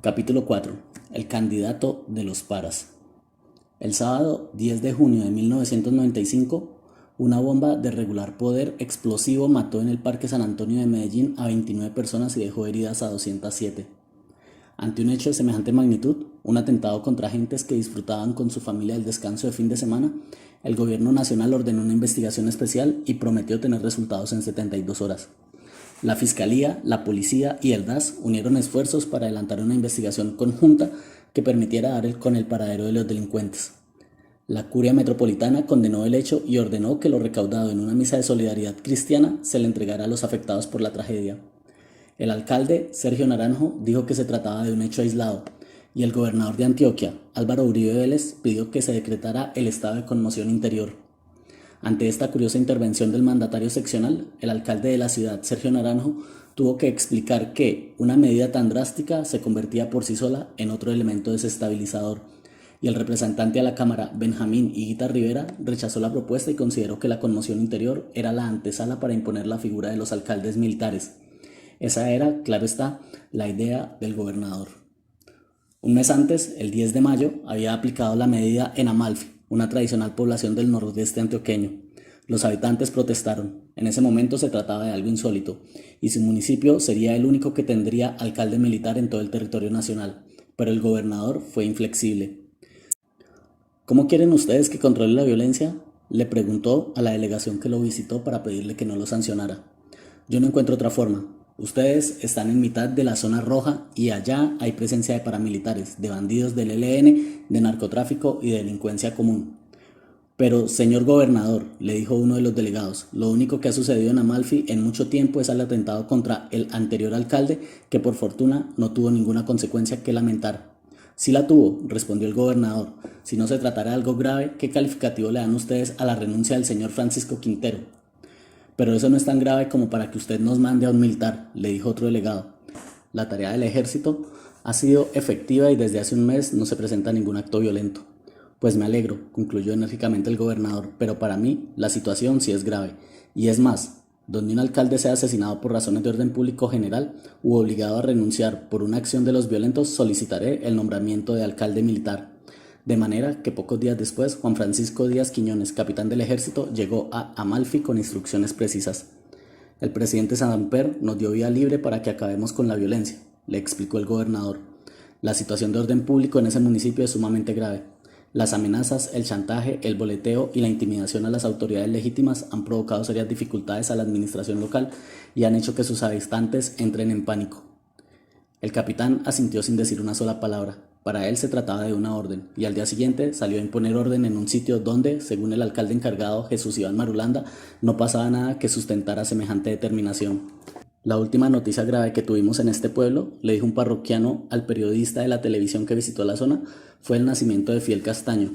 Capítulo 4. El candidato de los paras. El sábado 10 de junio de 1995, una bomba de regular poder explosivo mató en el Parque San Antonio de Medellín a 29 personas y dejó heridas a 207. Ante un hecho de semejante magnitud, un atentado contra agentes que disfrutaban con su familia el descanso de fin de semana, el gobierno nacional ordenó una investigación especial y prometió tener resultados en 72 horas. La Fiscalía, la Policía y el DAS unieron esfuerzos para adelantar una investigación conjunta que permitiera dar con el paradero de los delincuentes. La Curia Metropolitana condenó el hecho y ordenó que lo recaudado en una misa de solidaridad cristiana se le entregara a los afectados por la tragedia. El alcalde, Sergio Naranjo, dijo que se trataba de un hecho aislado, y el gobernador de Antioquia, Álvaro Uribe Vélez, pidió que se decretara el estado de conmoción interior. Ante esta curiosa intervención del mandatario seccional, el alcalde de la ciudad, Sergio Naranjo, tuvo que explicar que una medida tan drástica se convertía por sí sola en otro elemento desestabilizador, y el representante a la Cámara, Benjamín Higuita Rivera, rechazó la propuesta y consideró que la conmoción interior era la antesala para imponer la figura de los alcaldes militares. Esa era, claro está, la idea del gobernador. Un mes antes, el 10 de mayo, había aplicado la medida en Amalfi, una tradicional población del nordeste antioqueño. Los habitantes protestaron. En ese momento se trataba de algo insólito, y su municipio sería el único que tendría alcalde militar en todo el territorio nacional, pero el gobernador fue inflexible. ¿Cómo quieren ustedes que controle la violencia?, le preguntó a la delegación que lo visitó para pedirle que no lo sancionara. Yo no encuentro otra forma. Ustedes están en mitad de la zona roja y allá hay presencia de paramilitares, de bandidos del ELN, de narcotráfico y de delincuencia común. Pero, señor gobernador, le dijo uno de los delegados, lo único que ha sucedido en Amalfi en mucho tiempo es el atentado contra el anterior alcalde, que por fortuna no tuvo ninguna consecuencia que lamentar. Sí la tuvo, respondió el gobernador. Si no se tratara de algo grave, ¿qué calificativo le dan ustedes a la renuncia del señor Francisco Quintero? Pero eso no es tan grave como para que usted nos mande a un militar, le dijo otro delegado. La tarea del ejército ha sido efectiva y desde hace un mes no se presenta ningún acto violento. Pues me alegro, concluyó enérgicamente el gobernador, pero para mí la situación sí es grave. Y es más, donde un alcalde sea asesinado por razones de orden público general u obligado a renunciar por una acción de los violentos, solicitaré el nombramiento de alcalde militar. De manera que pocos días después, Juan Francisco Díaz Quiñones, capitán del ejército, llegó a Amalfi con instrucciones precisas. El presidente Samper nos dio vía libre para que acabemos con la violencia, le explicó el gobernador. La situación de orden público en ese municipio es sumamente grave. Las amenazas, el chantaje, el boleteo y la intimidación a las autoridades legítimas han provocado serias dificultades a la administración local y han hecho que sus habitantes entren en pánico. El capitán asintió sin decir una sola palabra. Para él se trataba de una orden, y al día siguiente salió a imponer orden en un sitio donde, según el alcalde encargado, Jesús Iván Marulanda, no pasaba nada que sustentara semejante determinación. La última noticia grave que tuvimos en este pueblo, le dijo un parroquiano al periodista de la televisión que visitó la zona, fue el nacimiento de Fiel Castaño.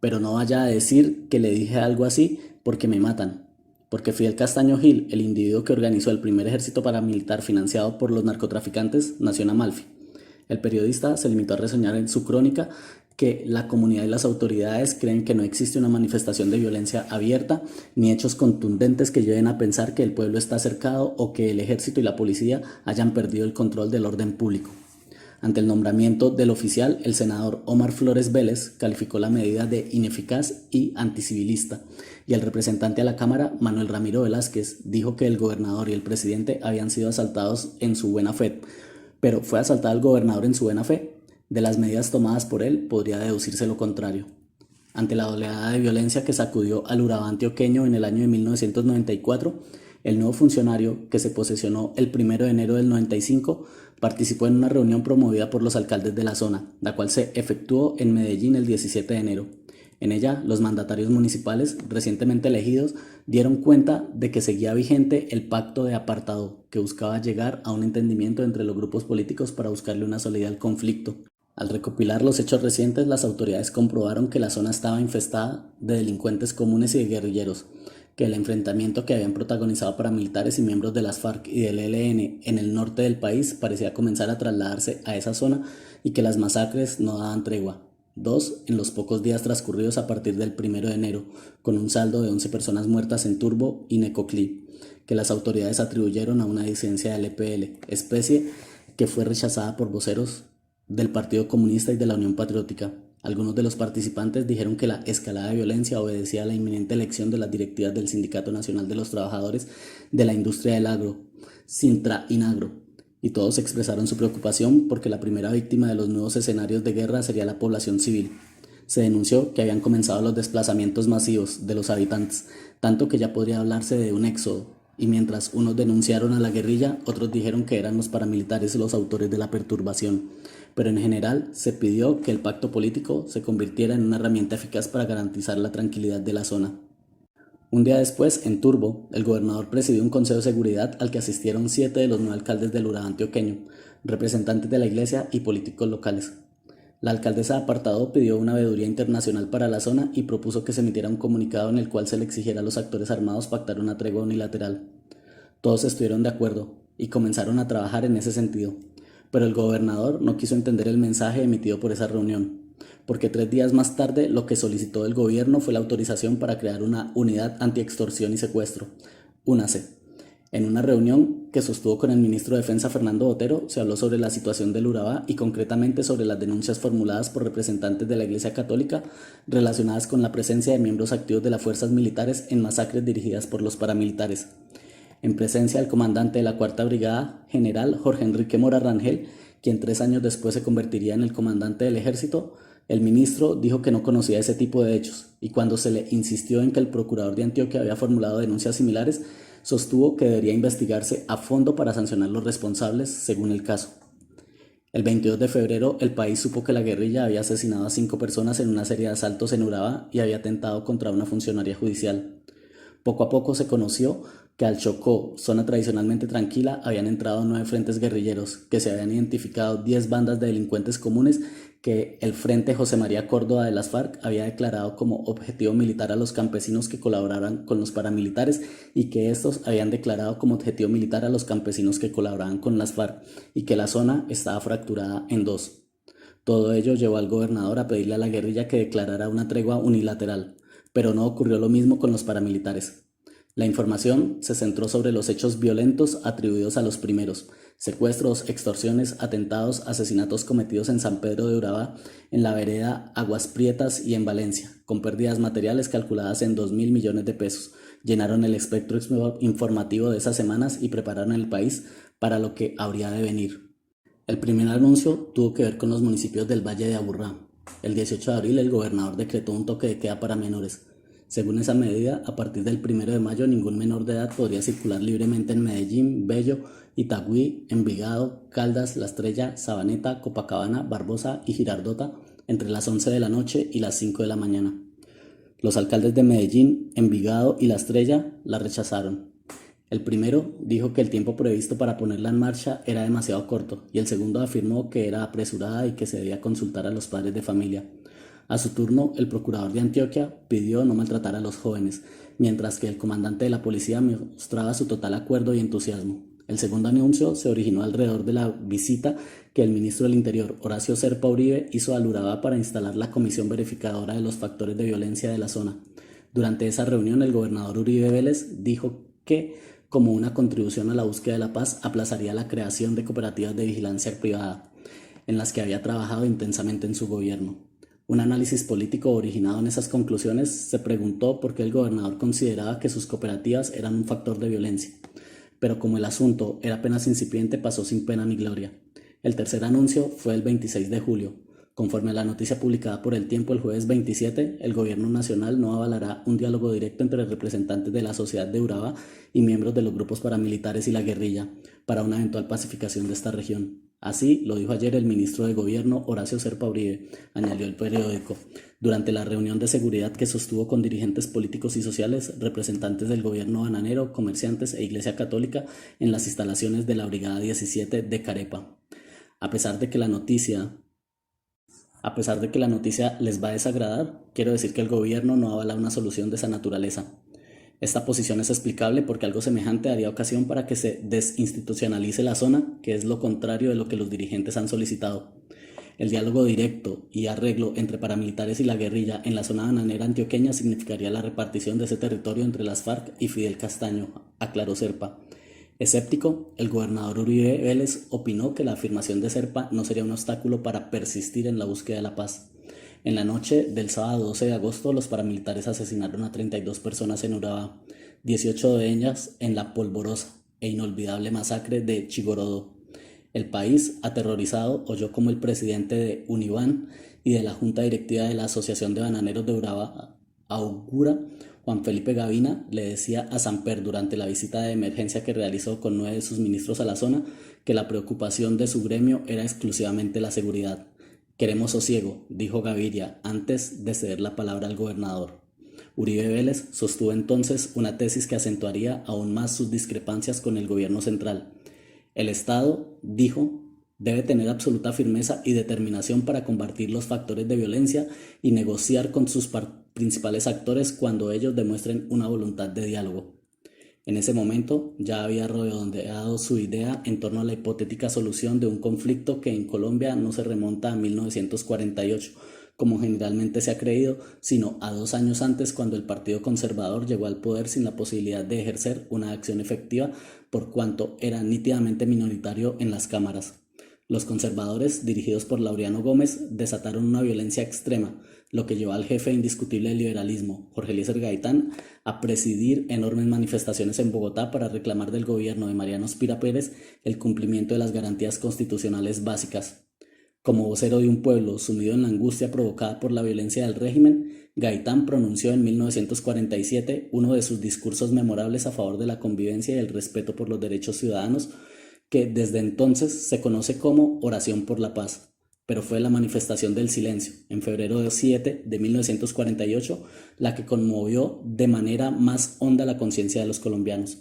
Pero no vaya a decir que le dije algo así porque me matan. Porque Fidel Castaño Gil, el individuo que organizó el primer ejército paramilitar financiado por los narcotraficantes, nació en Amalfi. El periodista se limitó a reseñar en su crónica que la comunidad y las autoridades creen que no existe una manifestación de violencia abierta ni hechos contundentes que lleven a pensar que el pueblo está cercado o que el ejército y la policía hayan perdido el control del orden público. Ante el nombramiento del oficial, el senador Omar Flores Vélez calificó la medida de ineficaz y anticivilista, y el representante a la Cámara, Manuel Ramiro Velázquez, dijo que el gobernador y el presidente habían sido asaltados en su buena fe. Pero ¿fue asaltado el gobernador en su buena fe? De las medidas tomadas por él podría deducirse lo contrario. Ante la oleada de violencia que sacudió al Urabá antioqueño en el año de 1994, el nuevo funcionario, que se posesionó el 1 de enero del 95, participó en una reunión promovida por los alcaldes de la zona, la cual se efectuó en Medellín el 17 de enero. En ella, los mandatarios municipales recientemente elegidos dieron cuenta de que seguía vigente el pacto de apartado, que buscaba llegar a un entendimiento entre los grupos políticos para buscarle una salida al conflicto. Al recopilar los hechos recientes, las autoridades comprobaron que la zona estaba infestada de delincuentes comunes y de guerrilleros, que el enfrentamiento que habían protagonizado paramilitares y miembros de las FARC y del ELN en el norte del país parecía comenzar a trasladarse a esa zona y que las masacres no daban tregua. 2 en los pocos días transcurridos a partir del 1 de enero, con un saldo de 11 personas muertas en Turbo y Necoclí, que las autoridades atribuyeron a una disidencia del EPL, especie que fue rechazada por voceros del Partido Comunista y de la Unión Patriótica. Algunos de los participantes dijeron que la escalada de violencia obedecía a la inminente elección de las directivas del Sindicato Nacional de los Trabajadores de la Industria del Agro, Sintra-Inagro, y todos expresaron su preocupación porque la primera víctima de los nuevos escenarios de guerra sería la población civil. Se denunció que habían comenzado los desplazamientos masivos de los habitantes, tanto que ya podría hablarse de un éxodo, y mientras unos denunciaron a la guerrilla, otros dijeron que eran los paramilitares los autores de la perturbación. Pero en general se pidió que el pacto político se convirtiera en una herramienta eficaz para garantizar la tranquilidad de la zona. Un día después, en Turbo, el gobernador presidió un consejo de seguridad al que asistieron 7 de los 9 alcaldes del Urabá antioqueño, representantes de la iglesia y políticos locales. La alcaldesa de Apartadó pidió una veeduría internacional para la zona y propuso que se emitiera un comunicado en el cual se le exigiera a los actores armados pactar una tregua unilateral. Todos estuvieron de acuerdo y comenzaron a trabajar en ese sentido, pero el gobernador no quiso entender el mensaje emitido por esa reunión, porque 3 días más tarde lo que solicitó el gobierno fue la autorización para crear una unidad antiextorsión y secuestro, UNACE. En una reunión que sostuvo con el ministro de Defensa Fernando Botero, se habló sobre la situación del Urabá y concretamente sobre las denuncias formuladas por representantes de la Iglesia Católica relacionadas con la presencia de miembros activos de las fuerzas militares en masacres dirigidas por los paramilitares. En presencia del comandante de la 4ª Brigada, general Jorge Enrique Mora Rangel, quien 3 años después se convertiría en el comandante del ejército, el ministro dijo que no conocía ese tipo de hechos y cuando se le insistió en que el procurador de Antioquia había formulado denuncias similares, sostuvo que debería investigarse a fondo para sancionar a los responsables según el caso. El 22 de febrero, el país supo que la guerrilla había asesinado a 5 personas en una serie de asaltos en Urabá y había atentado contra una funcionaria judicial. Poco a poco se conoció que al Chocó, zona tradicionalmente tranquila, habían entrado 9 frentes guerrilleros, que se habían identificado 10 bandas de delincuentes comunes que el Frente José María Córdoba de las FARC había declarado como objetivo militar a los campesinos que colaboraran con los paramilitares y que estos habían declarado como objetivo militar a los campesinos que colaboraban con las FARC y que la zona estaba fracturada en 2. Todo ello llevó al gobernador a pedirle a la guerrilla que declarara una tregua unilateral, pero no ocurrió lo mismo con los paramilitares. La información se centró sobre los hechos violentos atribuidos a los primeros: secuestros, extorsiones, atentados, asesinatos cometidos en San Pedro de Urabá, en la vereda Aguas Prietas y en Valencia, con pérdidas materiales calculadas en 2.000 millones de pesos. Llenaron el espectro informativo de esas semanas y prepararon el país para lo que habría de venir. El primer anuncio tuvo que ver con los municipios del Valle de Aburrá. El 18 de abril el gobernador decretó un toque de queda para menores. Según esa medida, a partir del 1 de mayo ningún menor de edad podría circular libremente en Medellín, Bello, Itagüí, Envigado, Caldas, La Estrella, Sabaneta, Copacabana, Barbosa y Girardota entre las 11 de la noche y las 5 de la mañana. Los alcaldes de Medellín, Envigado y La Estrella la rechazaron. El primero dijo que el tiempo previsto para ponerla en marcha era demasiado corto y el segundo afirmó que era apresurada y que se debía consultar a los padres de familia. A su turno, el procurador de Antioquia pidió no maltratar a los jóvenes, mientras que el comandante de la policía mostraba su total acuerdo y entusiasmo. El segundo anuncio se originó alrededor de la visita que el ministro del Interior, Horacio Serpa Uribe, hizo al Urabá para instalar la comisión verificadora de los factores de violencia de la zona. Durante esa reunión, el gobernador Uribe Vélez dijo que, como una contribución a la búsqueda de la paz, aplazaría la creación de cooperativas de vigilancia privada, en las que había trabajado intensamente en su gobierno. Un análisis político originado en esas conclusiones se preguntó por qué el gobernador consideraba que sus cooperativas eran un factor de violencia. Pero como el asunto era apenas incipiente, pasó sin pena ni gloria. El tercer anuncio fue el 26 de julio. Conforme a la noticia publicada por El Tiempo el jueves 27, el gobierno nacional no avalará un diálogo directo entre representantes de la sociedad de Urabá y miembros de los grupos paramilitares y la guerrilla para una eventual pacificación de esta región. Así lo dijo ayer el ministro de Gobierno Horacio Serpa Uribe, añadió el periódico, durante la reunión de seguridad que sostuvo con dirigentes políticos y sociales, representantes del gobierno bananero, comerciantes e Iglesia Católica en las instalaciones de la Brigada 17 de Carepa. A pesar de que la noticia les va a desagradar, quiero decir que el gobierno no avala una solución de esa naturaleza. Esta posición es explicable porque algo semejante daría ocasión para que se desinstitucionalice la zona, que es lo contrario de lo que los dirigentes han solicitado. El diálogo directo y arreglo entre paramilitares y la guerrilla en la zona bananera antioqueña significaría la repartición de ese territorio entre las FARC y Fidel Castaño, aclaró Serpa. Escéptico, el gobernador Uribe Vélez opinó que la afirmación de Serpa no sería un obstáculo para persistir en la búsqueda de la paz. En la noche del sábado 12 de agosto, los paramilitares asesinaron a 32 personas en Urabá, 18 de ellas en la polvorosa e inolvidable masacre de Chigorodó. El país, aterrorizado, oyó como el presidente de Univán y de la junta directiva de la Asociación de Bananeros de Urabá, Augura, Juan Felipe Gavina, le decía a Samper durante la visita de emergencia que realizó con 9 de sus ministros a la zona que la preocupación de su gremio era exclusivamente la seguridad. Queremos sosiego, dijo Gaviria antes de ceder la palabra al gobernador. Uribe Vélez sostuvo entonces una tesis que acentuaría aún más sus discrepancias con el gobierno central. El Estado, dijo, debe tener absoluta firmeza y determinación para combatir los factores de violencia y negociar con sus principales actores cuando ellos demuestren una voluntad de diálogo. En ese momento ya había redondeado su idea en torno a la hipotética solución de un conflicto que en Colombia no se remonta a 1948, como generalmente se ha creído, sino a 2 años antes, cuando el Partido Conservador llegó al poder sin la posibilidad de ejercer una acción efectiva por cuanto era nítidamente minoritario en las cámaras. Los conservadores, dirigidos por Laureano Gómez, desataron una violencia extrema, lo que llevó al jefe indiscutible del liberalismo, Jorge Eliezer Gaitán, a presidir enormes manifestaciones en Bogotá para reclamar del gobierno de Mariano Spira Pérez el cumplimiento de las garantías constitucionales básicas. Como vocero de un pueblo sumido en la angustia provocada por la violencia del régimen, Gaitán pronunció en 1947 uno de sus discursos memorables a favor de la convivencia y el respeto por los derechos ciudadanos, que desde entonces se conoce como Oración por la Paz, pero fue la manifestación del silencio, en febrero 7 de 1948, la que conmovió de manera más honda la conciencia de los colombianos.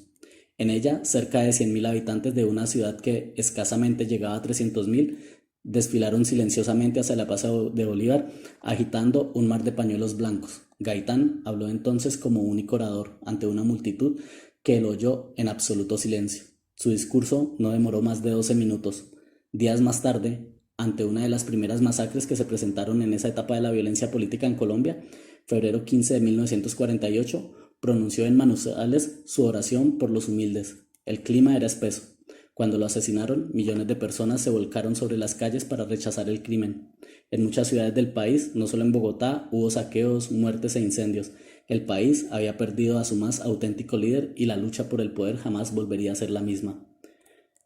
En ella, cerca de 100.000 habitantes de una ciudad que escasamente llegaba a 300.000, desfilaron silenciosamente hacia la Plaza de Bolívar, agitando un mar de pañuelos blancos. Gaitán habló entonces como único orador ante una multitud que lo oyó en absoluto silencio. Su discurso no demoró más de 12 minutos. Días más tarde, ante una de las primeras masacres que se presentaron en esa etapa de la violencia política en Colombia, febrero 15 de 1948, pronunció en Manizales su oración por los humildes. El clima era espeso. Cuando lo asesinaron, millones de personas se volcaron sobre las calles para rechazar el crimen. En muchas ciudades del país, no solo en Bogotá, hubo saqueos, muertes e incendios. El país había perdido a su más auténtico líder y la lucha por el poder jamás volvería a ser la misma.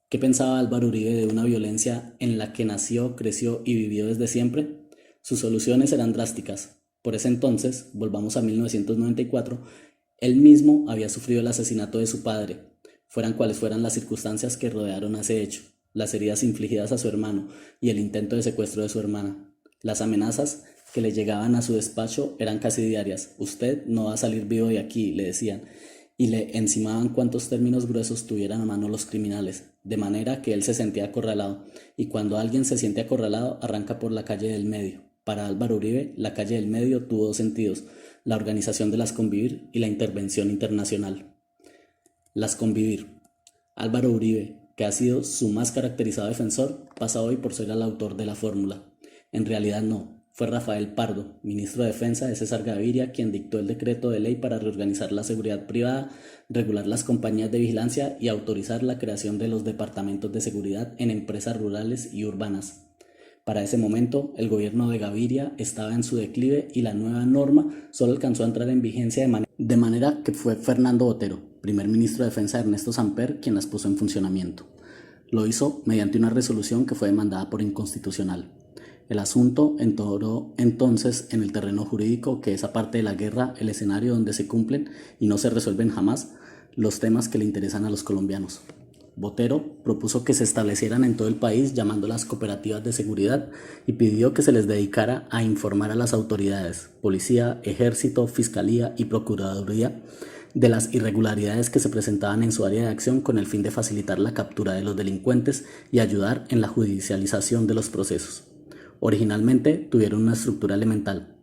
¿Qué pensaba Álvaro Uribe de una violencia en la que nació, creció y vivió desde siempre? Sus soluciones eran drásticas. Por ese entonces, volvamos a 1994, él mismo había sufrido el asesinato de su padre, fueran cuales fueran las circunstancias que rodearon a ese hecho, las heridas infligidas a su hermano y el intento de secuestro de su hermana. Las amenazas que le llegaban a su despacho eran casi diarias. Usted no va a salir vivo de aquí, le decían, y le encimaban cuantos términos gruesos tuvieran a mano los criminales, de manera que él se sentía acorralado, y cuando alguien se siente acorralado arranca por la calle del medio. Para Álvaro Uribe, la calle del medio tuvo 2 sentidos: la organización de las Convivir y la intervención internacional. Las Convivir. Álvaro Uribe, que ha sido su más caracterizado defensor, pasa hoy por ser el autor de la fórmula. En realidad no, fue Rafael Pardo, ministro de Defensa de César Gaviria, quien dictó el decreto de ley para reorganizar la seguridad privada, regular las compañías de vigilancia y autorizar la creación de los departamentos de seguridad en empresas rurales y urbanas. Para ese momento, el gobierno de Gaviria estaba en su declive y la nueva norma solo alcanzó a entrar en vigencia de manera que fue Fernando Botero, primer ministro de Defensa de Ernesto Samper, quien las puso en funcionamiento. Lo hizo mediante una resolución que fue demandada por inconstitucional. El asunto entró entonces en el terreno jurídico, que es, aparte de la guerra, el escenario donde se cumplen y no se resuelven jamás los temas que le interesan a los colombianos. Botero propuso que se establecieran en todo el país llamándolas cooperativas de seguridad y pidió que se les dedicara a informar a las autoridades, policía, ejército, fiscalía y procuraduría, de las irregularidades que se presentaban en su área de acción con el fin de facilitar la captura de los delincuentes y ayudar en la judicialización de los procesos. Originalmente tuvieron una estructura elemental: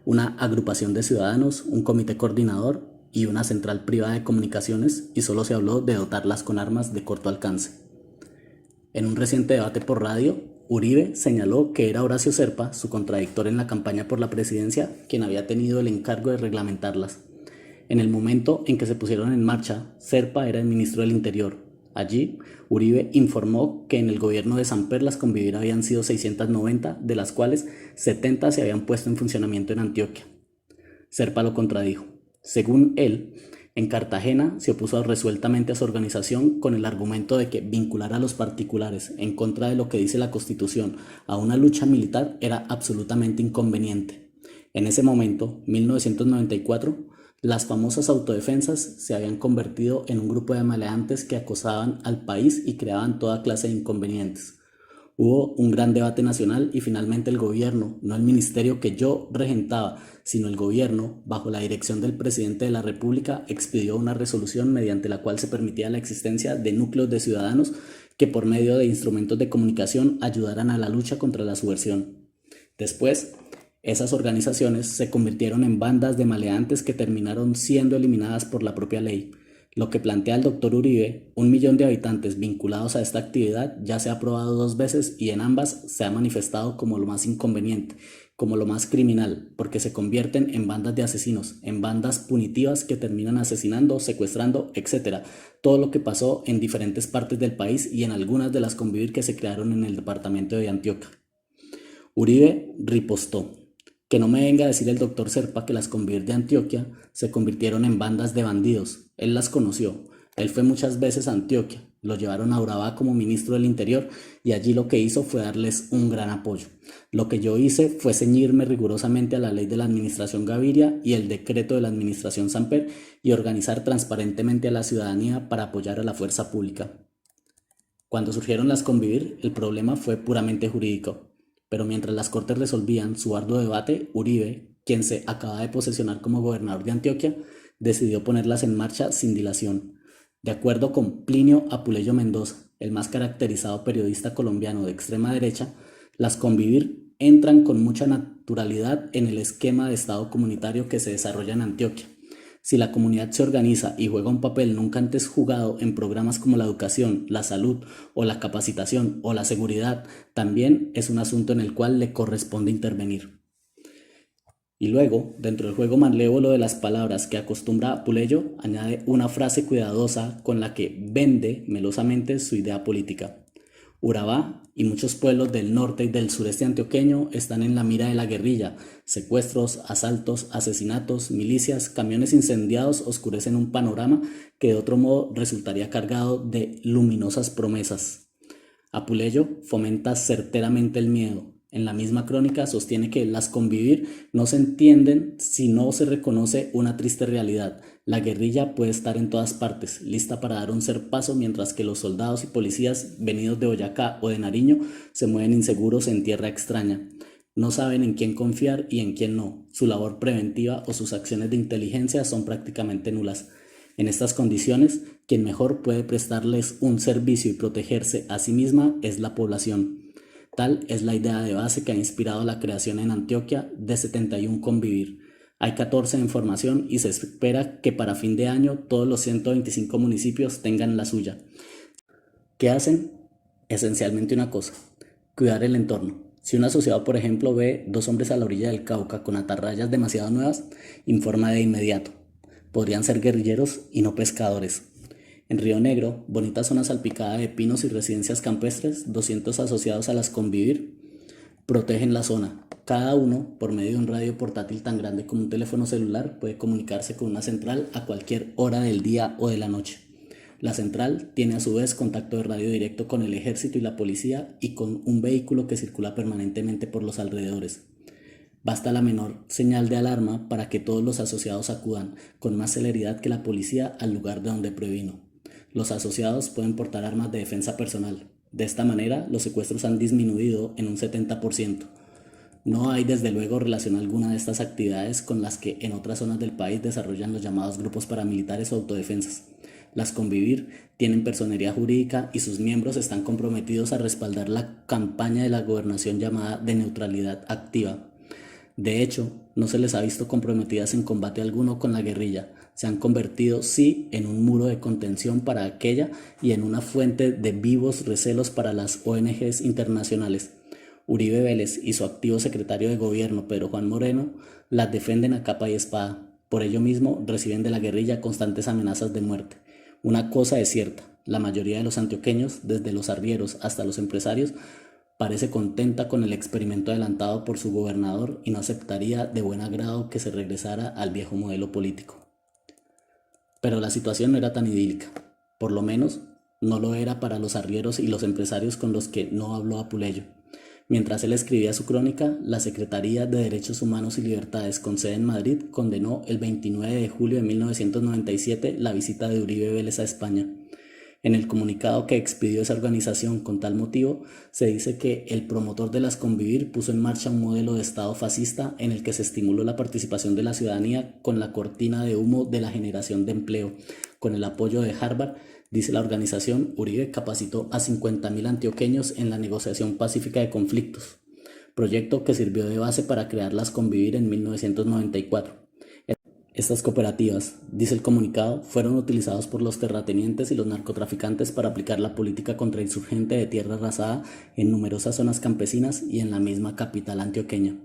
una agrupación de ciudadanos, un comité coordinador y una central privada de comunicaciones, y solo se habló de dotarlas con armas de corto alcance. En un reciente debate por radio, Uribe señaló que era Horacio Serpa, su contradictor en la campaña por la presidencia, quien había tenido el encargo de reglamentarlas. En el momento en que se pusieron en marcha, Serpa era el ministro del Interior. Allí, Uribe informó que en el gobierno de Samper las Convivir habían sido 690, de las cuales 70 se habían puesto en funcionamiento en Antioquia. Serpa lo contradijo. Según él, en Cartagena se opuso resueltamente a su organización con el argumento de que vincular a los particulares en contra de lo que dice la Constitución a una lucha militar era absolutamente inconveniente. En ese momento, 1994, las famosas autodefensas se habían convertido en un grupo de maleantes que acosaban al país y creaban toda clase de inconvenientes. Hubo un gran debate nacional y finalmente el gobierno, no el ministerio que yo regentaba, sino el gobierno, bajo la dirección del presidente de la República, expidió una resolución mediante la cual se permitía la existencia de núcleos de ciudadanos que por medio de instrumentos de comunicación ayudaran a la lucha contra la subversión. Después, esas organizaciones se convirtieron en bandas de maleantes que terminaron siendo eliminadas por la propia ley. Lo que plantea el doctor Uribe, 1 millón de habitantes vinculados a esta actividad, ya se ha probado 2 veces y en ambas se ha manifestado como lo más inconveniente, como lo más criminal, porque se convierten en bandas de asesinos, en bandas punitivas que terminan asesinando, secuestrando, etc. Todo lo que pasó en diferentes partes del país y en algunas de las Convivir que se crearon en el departamento de Antioquia. Uribe ripostó. Que no me venga a decir el doctor Serpa que las Convivir de Antioquia se convirtieron en bandas de bandidos. Él las conoció. Él fue muchas veces a Antioquia. Lo llevaron a Urabá como ministro del Interior y allí lo que hizo fue darles un gran apoyo. Lo que yo hice fue ceñirme rigurosamente a la ley de la administración Gaviria y el decreto de la administración Samper y organizar transparentemente a la ciudadanía para apoyar a la fuerza pública. Cuando surgieron las Convivir, el problema fue puramente jurídico. Pero mientras las Cortes resolvían su arduo debate, Uribe, quien se acaba de posesionar como gobernador de Antioquia, decidió ponerlas en marcha sin dilación. De acuerdo con Plinio Apuleyo Mendoza, el más caracterizado periodista colombiano de extrema derecha, las Convivir entran con mucha naturalidad en el esquema de Estado comunitario que se desarrolla en Antioquia. Si la comunidad se organiza y juega un papel nunca antes jugado en programas como la educación, la salud o la capacitación o la seguridad, también es un asunto en el cual le corresponde intervenir. Y luego, dentro del juego malévolo de las palabras que acostumbra Apuleyo, añade una frase cuidadosa con la que vende melosamente su idea política. Urabá y muchos pueblos del norte y del sureste antioqueño están en la mira de la guerrilla. Secuestros, asaltos, asesinatos, milicias, camiones incendiados oscurecen un panorama que de otro modo resultaría cargado de luminosas promesas. Apuleyo fomenta certeramente el miedo. En la misma crónica sostiene que las Convivir no se entienden si no se reconoce una triste realidad. La guerrilla puede estar en todas partes, lista para dar un cerpazo, mientras que los soldados y policías venidos de Boyacá o de Nariño se mueven inseguros en tierra extraña. No saben en quién confiar y en quién no. Su labor preventiva o sus acciones de inteligencia son prácticamente nulas. En estas condiciones, quien mejor puede prestarles un servicio y protegerse a sí misma es la población. Tal es la idea de base que ha inspirado la creación en Antioquia de 71 Convivir. Hay 14 en formación y se espera que para fin de año todos los 125 municipios tengan la suya. ¿Qué hacen? Esencialmente una cosa: cuidar el entorno. Si un asociado, por ejemplo, ve 2 hombres a la orilla del Cauca con atarrayas demasiado nuevas, informa de inmediato. Podrían ser guerrilleros y no pescadores. En Río Negro, bonita zona salpicada de pinos y residencias campestres, 200 asociados a las Convivir protegen la zona. Cada uno, por medio de un radio portátil tan grande como un teléfono celular, puede comunicarse con una central a cualquier hora del día o de la noche. La central tiene a su vez contacto de radio directo con el ejército y la policía y con un vehículo que circula permanentemente por los alrededores. Basta la menor señal de alarma para que todos los asociados acudan con más celeridad que la policía al lugar de donde previno. Los asociados pueden portar armas de defensa personal. De esta manera, los secuestros han disminuido en un 70%. No hay desde luego relación alguna de estas actividades con las que en otras zonas del país desarrollan los llamados grupos paramilitares o autodefensas. Las Convivir tienen personería jurídica y sus miembros están comprometidos a respaldar la campaña de la gobernación llamada de neutralidad activa. De hecho, no se les ha visto comprometidas en combate alguno con la guerrilla. Se han convertido, sí, en un muro de contención para aquella y en una fuente de vivos recelos para las ONGs internacionales. Uribe Vélez y su activo secretario de gobierno, Pedro Juan Moreno, las defienden a capa y espada. Por ello mismo, reciben de la guerrilla constantes amenazas de muerte. Una cosa es cierta: La mayoría de los antioqueños, desde los arrieros hasta los empresarios, parece contenta con el experimento adelantado por su gobernador y no aceptaría de buen agrado que se regresara al viejo modelo político. Pero la situación no era tan idílica, por lo menos no lo era para los arrieros y los empresarios con los que no habló Apuleyo. Mientras él escribía su crónica, la Secretaría de Derechos Humanos y Libertades con sede en Madrid condenó el 29 de julio de 1997 la visita de Uribe Vélez a España. En el comunicado que expidió esa organización con tal motivo, se dice que el promotor de las Convivir puso en marcha un modelo de Estado fascista en el que se estimuló la participación de la ciudadanía con la cortina de humo de la generación de empleo. Con el apoyo de Harvard, dice la organización, Uribe capacitó a 50.000 antioqueños en la negociación pacífica de conflictos, proyecto que sirvió de base para crear las Convivir en 1994. Estas cooperativas, dice el comunicado, fueron utilizadas por los terratenientes y los narcotraficantes para aplicar la política contrainsurgente de tierra arrasada en numerosas zonas campesinas y en la misma capital antioqueña.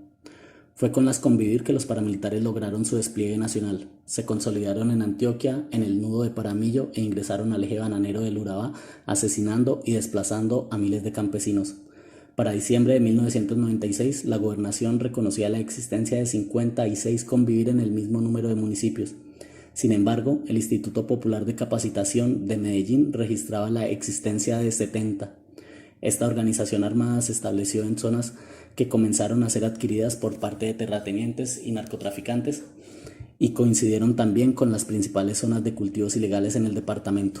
Fue con las Convivir que los paramilitares lograron su despliegue nacional. Se consolidaron en Antioquia, en el nudo de Paramillo e ingresaron al eje bananero del Urabá, asesinando y desplazando a miles de campesinos. Para diciembre de 1996, la gobernación reconocía la existencia de 56 Convivir en el mismo número de municipios. Sin embargo, el Instituto Popular de Capacitación de Medellín registraba la existencia de 70. Esta organización armada se estableció en zonas que comenzaron a ser adquiridas por parte de terratenientes y narcotraficantes y coincidieron también con las principales zonas de cultivos ilegales en el departamento.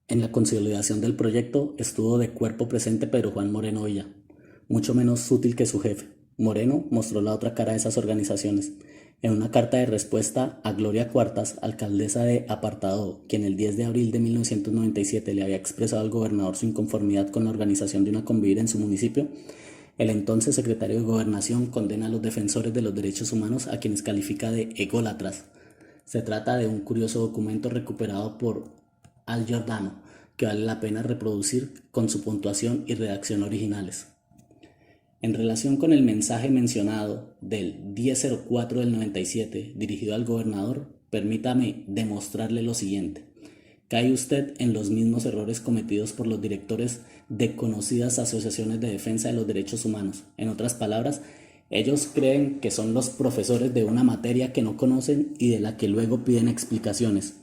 En la consolidación del proyecto estuvo de cuerpo presente Pedro Juan Moreno Villa, mucho menos sutil que su jefe. Moreno mostró la otra cara de esas organizaciones. En una carta de respuesta a Gloria Cuartas, alcaldesa de Apartadó, quien el 10 de abril de 1997 le había expresado al gobernador su inconformidad con la organización de una Convivir en su municipio, el entonces secretario de Gobernación condena a los defensores de los derechos humanos a quienes califica de ególatras. Se trata de un curioso documento recuperado por Al Giordano, que vale la pena reproducir con su puntuación y redacción originales. En relación con el mensaje mencionado del 1004 del 97 dirigido al gobernador, permítame demostrarle lo siguiente. Cae usted en los mismos errores cometidos por los directores de conocidas asociaciones de defensa de los derechos humanos. En otras palabras, ellos creen que son los profesores de una materia que no conocen y de la que luego piden explicaciones.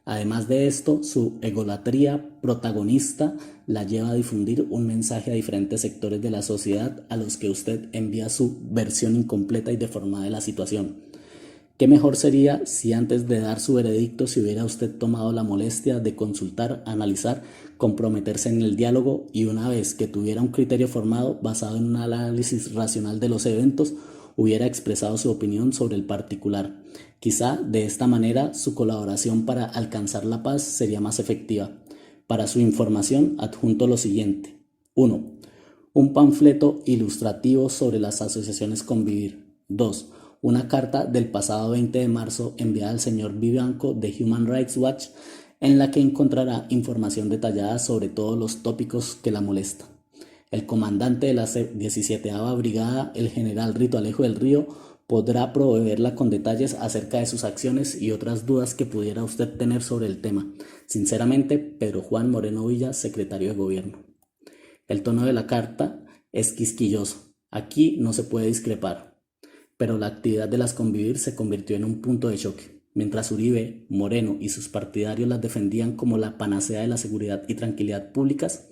Además de esto, su egolatría protagonista la lleva a difundir un mensaje a diferentes sectores de la sociedad a los que usted envía su versión incompleta y deformada de la situación. ¿Qué mejor sería si antes de dar su veredicto se hubiera usted tomado la molestia de consultar, analizar, comprometerse en el diálogo y una vez que tuviera un criterio formado basado en un análisis racional de los eventos, hubiera expresado su opinión sobre el particular? Quizá de esta manera su colaboración para alcanzar la paz sería más efectiva. Para su información adjunto lo siguiente. 1. Un panfleto ilustrativo sobre las asociaciones Convivir. 2. Una carta del pasado 20 de marzo enviada al señor Vivanco de Human Rights Watch en la que encontrará información detallada sobre todos los tópicos que la molestan. El comandante de la 17ª Brigada, el general Rito Alejo del Río, podrá proveerla con detalles acerca de sus acciones y otras dudas que pudiera usted tener sobre el tema. Sinceramente, Pedro Juan Moreno Villa, secretario de Gobierno. El tono de la carta es quisquilloso. Aquí no se puede discrepar. Pero la actividad de las Convivir se convirtió en un punto de choque. Mientras Uribe, Moreno y sus partidarios las defendían como la panacea de la seguridad y tranquilidad públicas,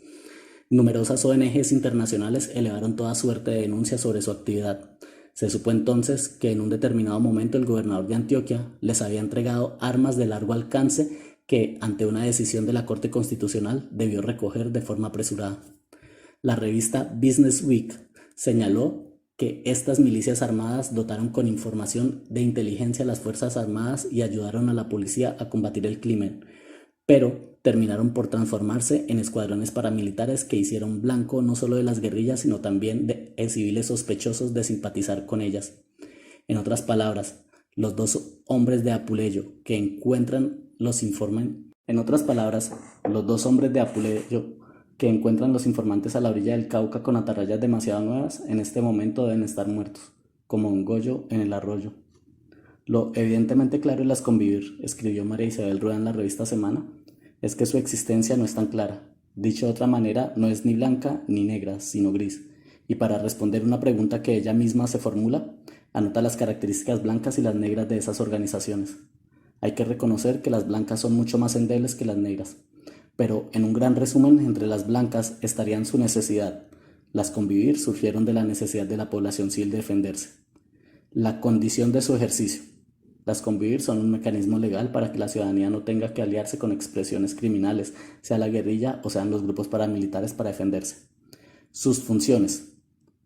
numerosas ONGs internacionales elevaron toda suerte de denuncias sobre su actividad. Se supo entonces que en un determinado momento el gobernador de Antioquia les había entregado armas de largo alcance que, ante una decisión de la Corte Constitucional, debió recoger de forma apresurada. La revista Business Week señaló que estas milicias armadas dotaron con información de inteligencia a las Fuerzas Armadas y ayudaron a la policía a combatir el crimen, pero terminaron por transformarse en escuadrones paramilitares que hicieron blanco no solo de las guerrillas, sino también de civiles sospechosos de simpatizar con ellas. En otras palabras, los dos hombres de Apuleyo que encuentran los informantes a la orilla del Cauca con atarrayas demasiado nuevas, en este momento deben estar muertos, como un gollo en el arroyo. Lo evidentemente claro en las convivir, escribió María Isabel Rueda en la revista Semana, es que su existencia no es tan clara. Dicho de otra manera, no es ni blanca ni negra, sino gris. Y para responder una pregunta que ella misma se formula, anota las características blancas y las negras de esas organizaciones. Hay que reconocer que las blancas son mucho más endebles que las negras. Pero en un gran resumen, entre las blancas estarían su necesidad. Las convivir surgieron de la necesidad de la población civil de defenderse. La condición de su ejercicio. Las convivir son un mecanismo legal para que la ciudadanía no tenga que aliarse con expresiones criminales, sea la guerrilla o sean los grupos paramilitares para defenderse. Sus funciones.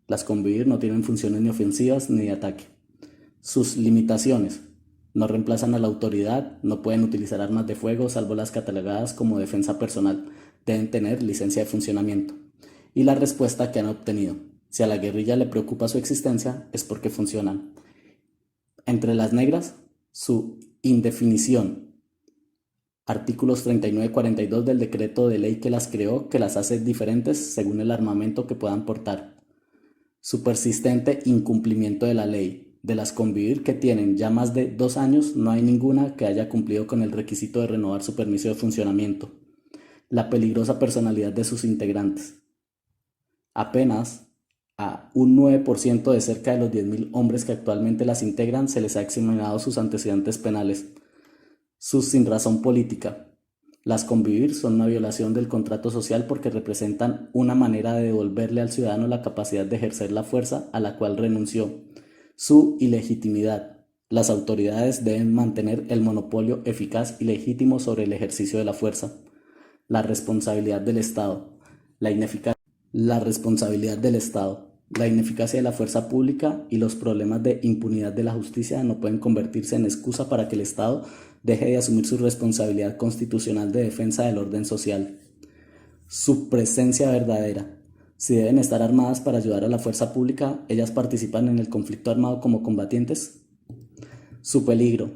Las convivir no tienen funciones ni ofensivas ni de ataque. Sus limitaciones. No reemplazan a la autoridad, no pueden utilizar armas de fuego salvo las catalogadas como defensa personal, deben tener licencia de funcionamiento. Y la respuesta que han obtenido. Si a la guerrilla le preocupa su existencia, es porque funcionan. Entre las negras, su indefinición. Artículos 39 y 42 del decreto de ley que las creó, que las hace diferentes según el armamento que puedan portar. Su persistente incumplimiento de la ley. De las convivir que tienen ya más de 2 años, no hay ninguna que haya cumplido con el requisito de renovar su permiso de funcionamiento. La peligrosa personalidad de sus integrantes. Apenas a un 9% de cerca de los 10.000 hombres que actualmente las integran se les ha examinado sus antecedentes penales. Sus sinrazón política. Las convivir son una violación del contrato social porque representan una manera de devolverle al ciudadano la capacidad de ejercer la fuerza a la cual renunció. Su ilegitimidad. Las autoridades deben mantener el monopolio eficaz y legítimo sobre el ejercicio de la fuerza. La responsabilidad del Estado. La responsabilidad del Estado. La ineficacia de la fuerza pública y los problemas de impunidad de la justicia no pueden convertirse en excusa para que el Estado deje de asumir su responsabilidad constitucional de defensa del orden social. Su presencia verdadera. Si deben estar armadas para ayudar a la fuerza pública, ellas participan en el conflicto armado como combatientes. Su peligro.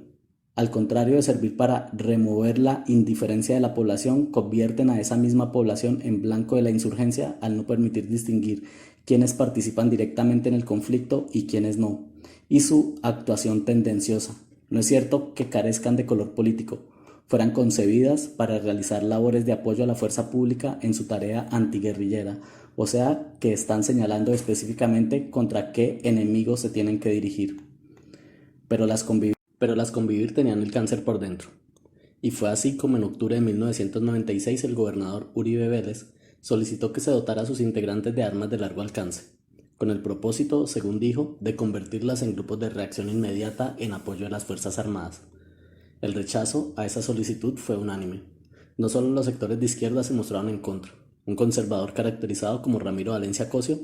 Al contrario de servir para remover la indiferencia de la población, convierten a esa misma población en blanco de la insurgencia al no permitir distinguir quienes participan directamente en el conflicto y quienes no. Y su actuación tendenciosa. No es cierto que carezcan de color político, fueran concebidas para realizar labores de apoyo a la fuerza pública en su tarea antiguerrillera, o sea, que están señalando específicamente contra qué enemigos se tienen que dirigir. Pero las convivir tenían el cáncer por dentro. Y fue así como en octubre de 1996 el gobernador Uribe Vélez solicitó que se dotara a sus integrantes de armas de largo alcance, con el propósito, según dijo, de convertirlas en grupos de reacción inmediata en apoyo de las Fuerzas Armadas. El rechazo a esa solicitud fue unánime. No solo los sectores de izquierda se mostraron en contra. Un conservador caracterizado como Ramiro Valencia Cosio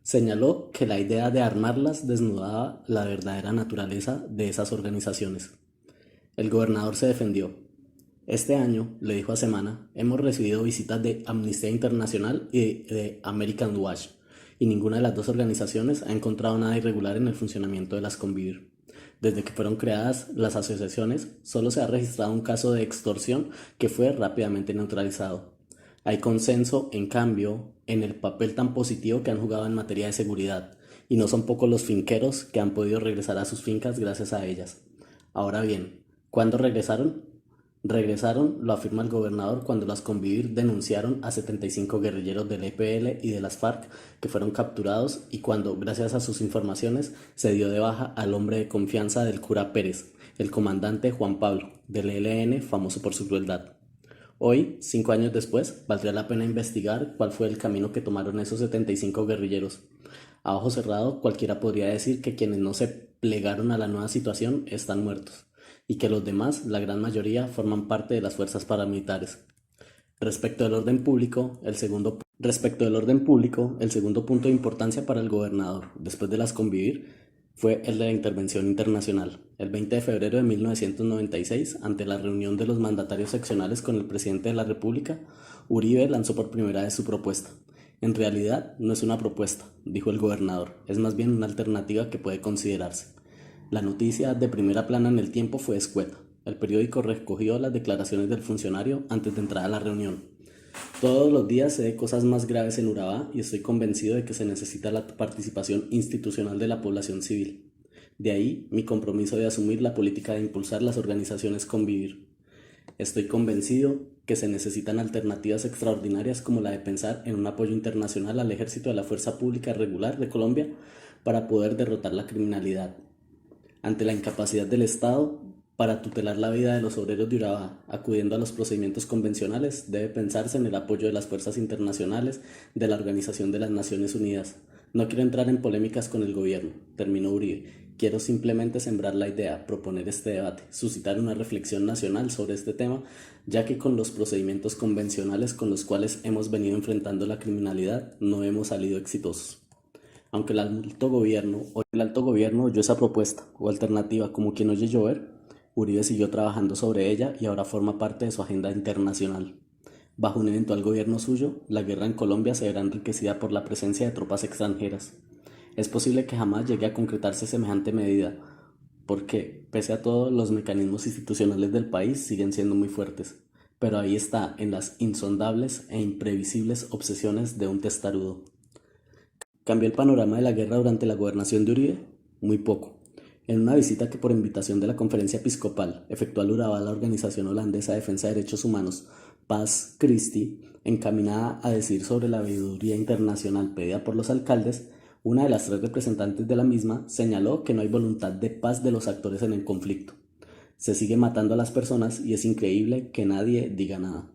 señaló que la idea de armarlas desnudaba la verdadera naturaleza de esas organizaciones. El gobernador se defendió. Este año, le dijo a Semana, hemos recibido visitas de Amnistía Internacional y de American Watch, y ninguna de las dos organizaciones ha encontrado nada irregular en el funcionamiento de las convivir. Desde que fueron creadas las asociaciones, solo se ha registrado un caso de extorsión que fue rápidamente neutralizado. Hay consenso, en cambio, en el papel tan positivo que han jugado en materia de seguridad, y no son pocos los finqueros que han podido regresar a sus fincas gracias a ellas. Ahora bien, ¿cuándo regresaron? Regresaron, lo afirma el gobernador, cuando las convivir denunciaron a 75 guerrilleros del EPL y de las FARC que fueron capturados y cuando, gracias a sus informaciones, se dio de baja al hombre de confianza del cura Pérez, el comandante Juan Pablo, del ELN, famoso por su crueldad. Hoy, 5 años después, valdría la pena investigar cuál fue el camino que tomaron esos 75 guerrilleros. A ojo cerrado, cualquiera podría decir que quienes no se plegaron a la nueva situación están muertos, y que los demás, la gran mayoría, forman parte de las fuerzas paramilitares. Respecto del orden público, el segundo punto de importancia para el gobernador, después de las convivir, fue el de la intervención internacional. El 20 de febrero de 1996, ante la reunión de los mandatarios seccionales con el presidente de la República, Uribe lanzó por primera vez su propuesta. En realidad, no es una propuesta, dijo el gobernador, es más bien una alternativa que puede considerarse. La noticia de primera plana en el tiempo fue escueta. El periódico recogió las declaraciones del funcionario antes de entrar a la reunión. Todos los días se ve cosas más graves en Urabá y estoy convencido de que se necesita la participación institucional de la población civil. De ahí mi compromiso de asumir la política de impulsar las organizaciones Convivir. Estoy convencido que se necesitan alternativas extraordinarias como la de pensar en un apoyo internacional al ejército de la Fuerza Pública Regular de Colombia para poder derrotar la criminalidad. Ante la incapacidad del Estado para tutelar la vida de los obreros de Urabá, acudiendo a los procedimientos convencionales, debe pensarse en el apoyo de las fuerzas internacionales de la Organización de las Naciones Unidas. No quiero entrar en polémicas con el gobierno, terminó Uribe. Quiero simplemente sembrar la idea, proponer este debate, suscitar una reflexión nacional sobre este tema, ya que con los procedimientos convencionales con los cuales hemos venido enfrentando la criminalidad no hemos salido exitosos. Aunque el alto gobierno oyó esa propuesta o alternativa como quien oye llover, Uribe siguió trabajando sobre ella y ahora forma parte de su agenda internacional. Bajo un eventual gobierno suyo, la guerra en Colombia se verá enriquecida por la presencia de tropas extranjeras. Es posible que jamás llegue a concretarse semejante medida, porque, pese a todo, los mecanismos institucionales del país siguen siendo muy fuertes, pero ahí está en las insondables e imprevisibles obsesiones de un testarudo. ¿Cambió el panorama de la guerra durante la gobernación de Uribe? Muy poco. En una visita que por invitación de la Conferencia Episcopal efectuó al Urabá la organización holandesa de defensa de derechos humanos Paz Christi, encaminada a decir sobre la veeduría internacional pedida por los alcaldes, una de las 3 representantes de la misma señaló que no hay voluntad de paz de los actores en el conflicto. Se sigue matando a las personas y es increíble que nadie diga nada.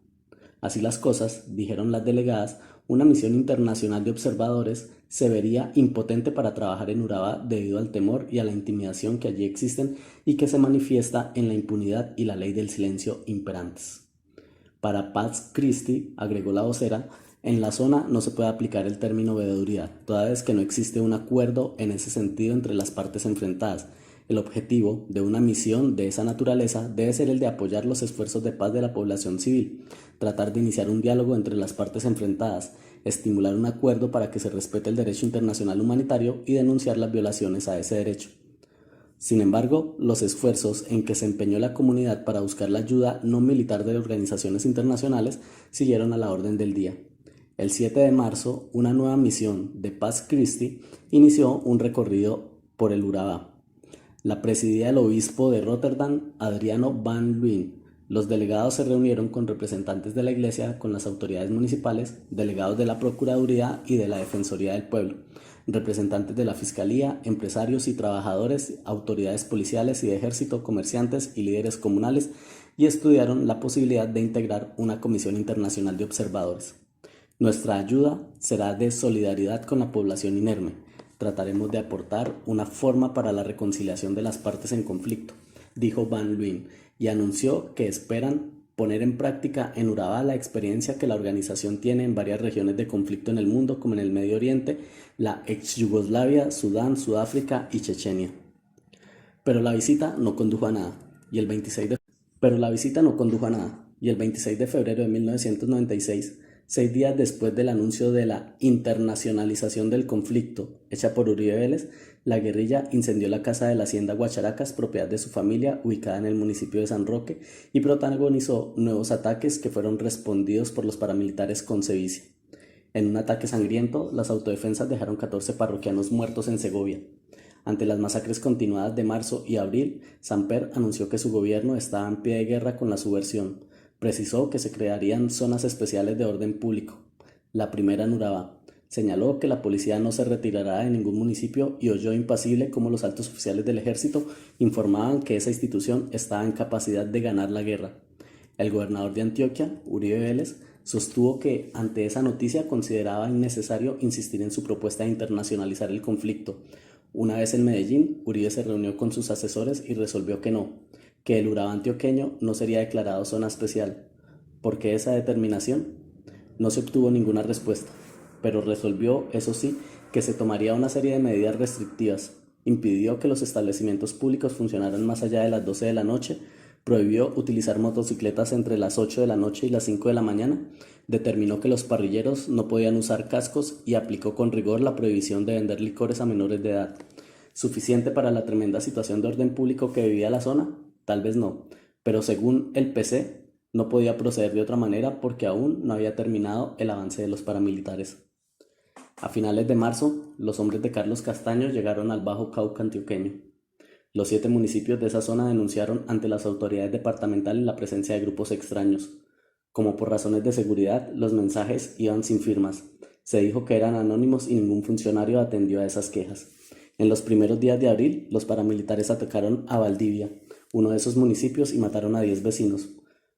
Así las cosas, dijeron las delegadas, una misión internacional de observadores se vería impotente para trabajar en Urabá debido al temor y a la intimidación que allí existen y que se manifiesta en la impunidad y la ley del silencio imperantes. Para Paz Christi, agregó la vocera, en la zona no se puede aplicar el término veeduría, toda vez que no existe un acuerdo en ese sentido entre las partes enfrentadas. El objetivo de una misión de esa naturaleza debe ser el de apoyar los esfuerzos de paz de la población civil, tratar de iniciar un diálogo entre las partes enfrentadas, estimular un acuerdo para que se respete el derecho internacional humanitario y denunciar las violaciones a ese derecho. Sin embargo, los esfuerzos en que se empeñó la comunidad para buscar la ayuda no militar de organizaciones internacionales siguieron a la orden del día. El 7 de marzo, una nueva misión de Paz Christi inició un recorrido por el Urabá. La presidía el obispo de Rotterdam, Adriano van Luin. Los delegados se reunieron con representantes de la Iglesia, con las autoridades municipales, delegados de la Procuraduría y de la Defensoría del Pueblo, representantes de la Fiscalía, empresarios y trabajadores, autoridades policiales y de ejército, comerciantes y líderes comunales, y estudiaron la posibilidad de integrar una comisión internacional de observadores. Nuestra ayuda será de solidaridad con la población inerme. Trataremos de aportar una forma para la reconciliación de las partes en conflicto, dijo Van Luin, y anunció que esperan poner en práctica en Urabá la experiencia que la organización tiene en varias regiones de conflicto en el mundo, como en el Medio Oriente, la ex Yugoslavia, Sudán, Sudáfrica y Chechenia. Pero la visita no condujo a nada, y el 26 de febrero de 1996, 6 días después del anuncio de la internacionalización del conflicto hecha por Uribe Vélez, la guerrilla incendió la casa de la hacienda Guacharacas, propiedad de su familia, ubicada en el municipio de San Roque, y protagonizó nuevos ataques que fueron respondidos por los paramilitares con sevicia. En un ataque sangriento, las autodefensas dejaron 14 parroquianos muertos en Segovia. Ante las masacres continuadas de marzo y abril, Samper anunció que su gobierno estaba en pie de guerra con la subversión. Precisó que se crearían zonas especiales de orden público. La primera en Urabá. Señaló que la policía no se retirará de ningún municipio y oyó impasible cómo los altos oficiales del ejército informaban que esa institución estaba en capacidad de ganar la guerra. El gobernador de Antioquia, Uribe Vélez, sostuvo que ante esa noticia consideraba innecesario insistir en su propuesta de internacionalizar el conflicto. Una vez en Medellín, Uribe se reunió con sus asesores y resolvió que el Urabá antioqueño no sería declarado zona especial. ¿Por qué esa determinación? No se obtuvo ninguna respuesta, pero resolvió, eso sí, que se tomaría una serie de medidas restrictivas. Impidió que los establecimientos públicos funcionaran más allá de las 12 de la noche, prohibió utilizar motocicletas entre las 8 de la noche y las 5 de la mañana, determinó que los parrilleros no podían usar cascos y aplicó con rigor la prohibición de vender licores a menores de edad. ¿Suficiente para la tremenda situación de orden público que vivía la zona? Tal vez no, pero según el PC, no podía proceder de otra manera porque aún no había terminado el avance de los paramilitares. A finales de marzo, los hombres de Carlos Castaño llegaron al Bajo Cauca antioqueño. Los 7 municipios de esa zona denunciaron ante las autoridades departamentales la presencia de grupos extraños. Como por razones de seguridad, los mensajes iban sin firmas. Se dijo que eran anónimos y ningún funcionario atendió a esas quejas. En los primeros días de abril, los paramilitares atacaron a Valdivia, uno de esos municipios, y mataron a 10 vecinos.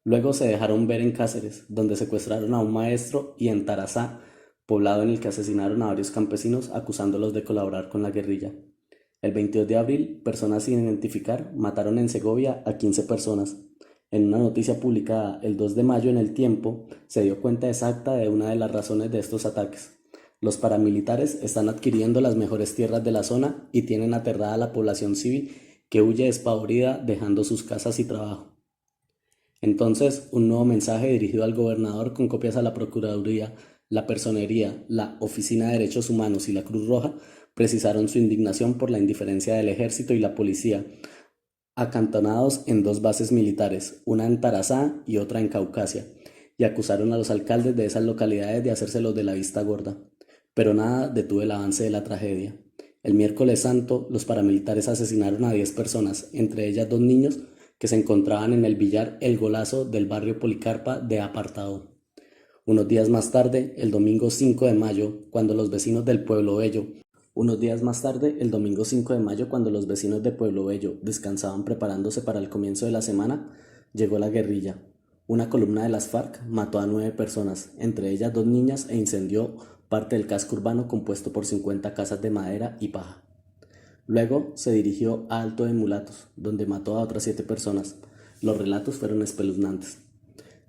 Luego se dejaron ver en Cáceres, donde secuestraron a un maestro, y en Tarazá, poblado en el que asesinaron a varios campesinos acusándolos de colaborar con la guerrilla. El 22 de abril, personas sin identificar mataron en Segovia a 15 personas. En una noticia publicada el 2 de mayo en El Tiempo, se dio cuenta exacta de una de las razones de estos ataques. Los paramilitares están adquiriendo las mejores tierras de la zona y tienen aterrada a la población civil que huye despavorida dejando sus casas y trabajo. Entonces, un nuevo mensaje dirigido al gobernador con copias a la Procuraduría, la Personería, la Oficina de Derechos Humanos y la Cruz Roja precisaron su indignación por la indiferencia del ejército y la policía, acantonados en 2 bases militares, una en Tarazá y otra en Caucasia, y acusaron a los alcaldes de esas localidades de hacérselos de la vista gorda. Pero nada detuvo el avance de la tragedia. El miércoles santo, los paramilitares asesinaron a 10 personas, entre ellas 2 niños, que se encontraban en el billar El Golazo del barrio Policarpa de Apartado. Unos días más tarde, el domingo 5 de mayo, cuando los vecinos del Pueblo Bello descansaban preparándose para el comienzo de la semana, llegó la guerrilla. Una columna de las FARC mató a 9 personas, entre ellas 2 niñas, e incendió parte del casco urbano compuesto por 50 casas de madera y paja. Luego se dirigió a Alto de Mulatos, donde mató a otras 7 personas. Los relatos fueron espeluznantes.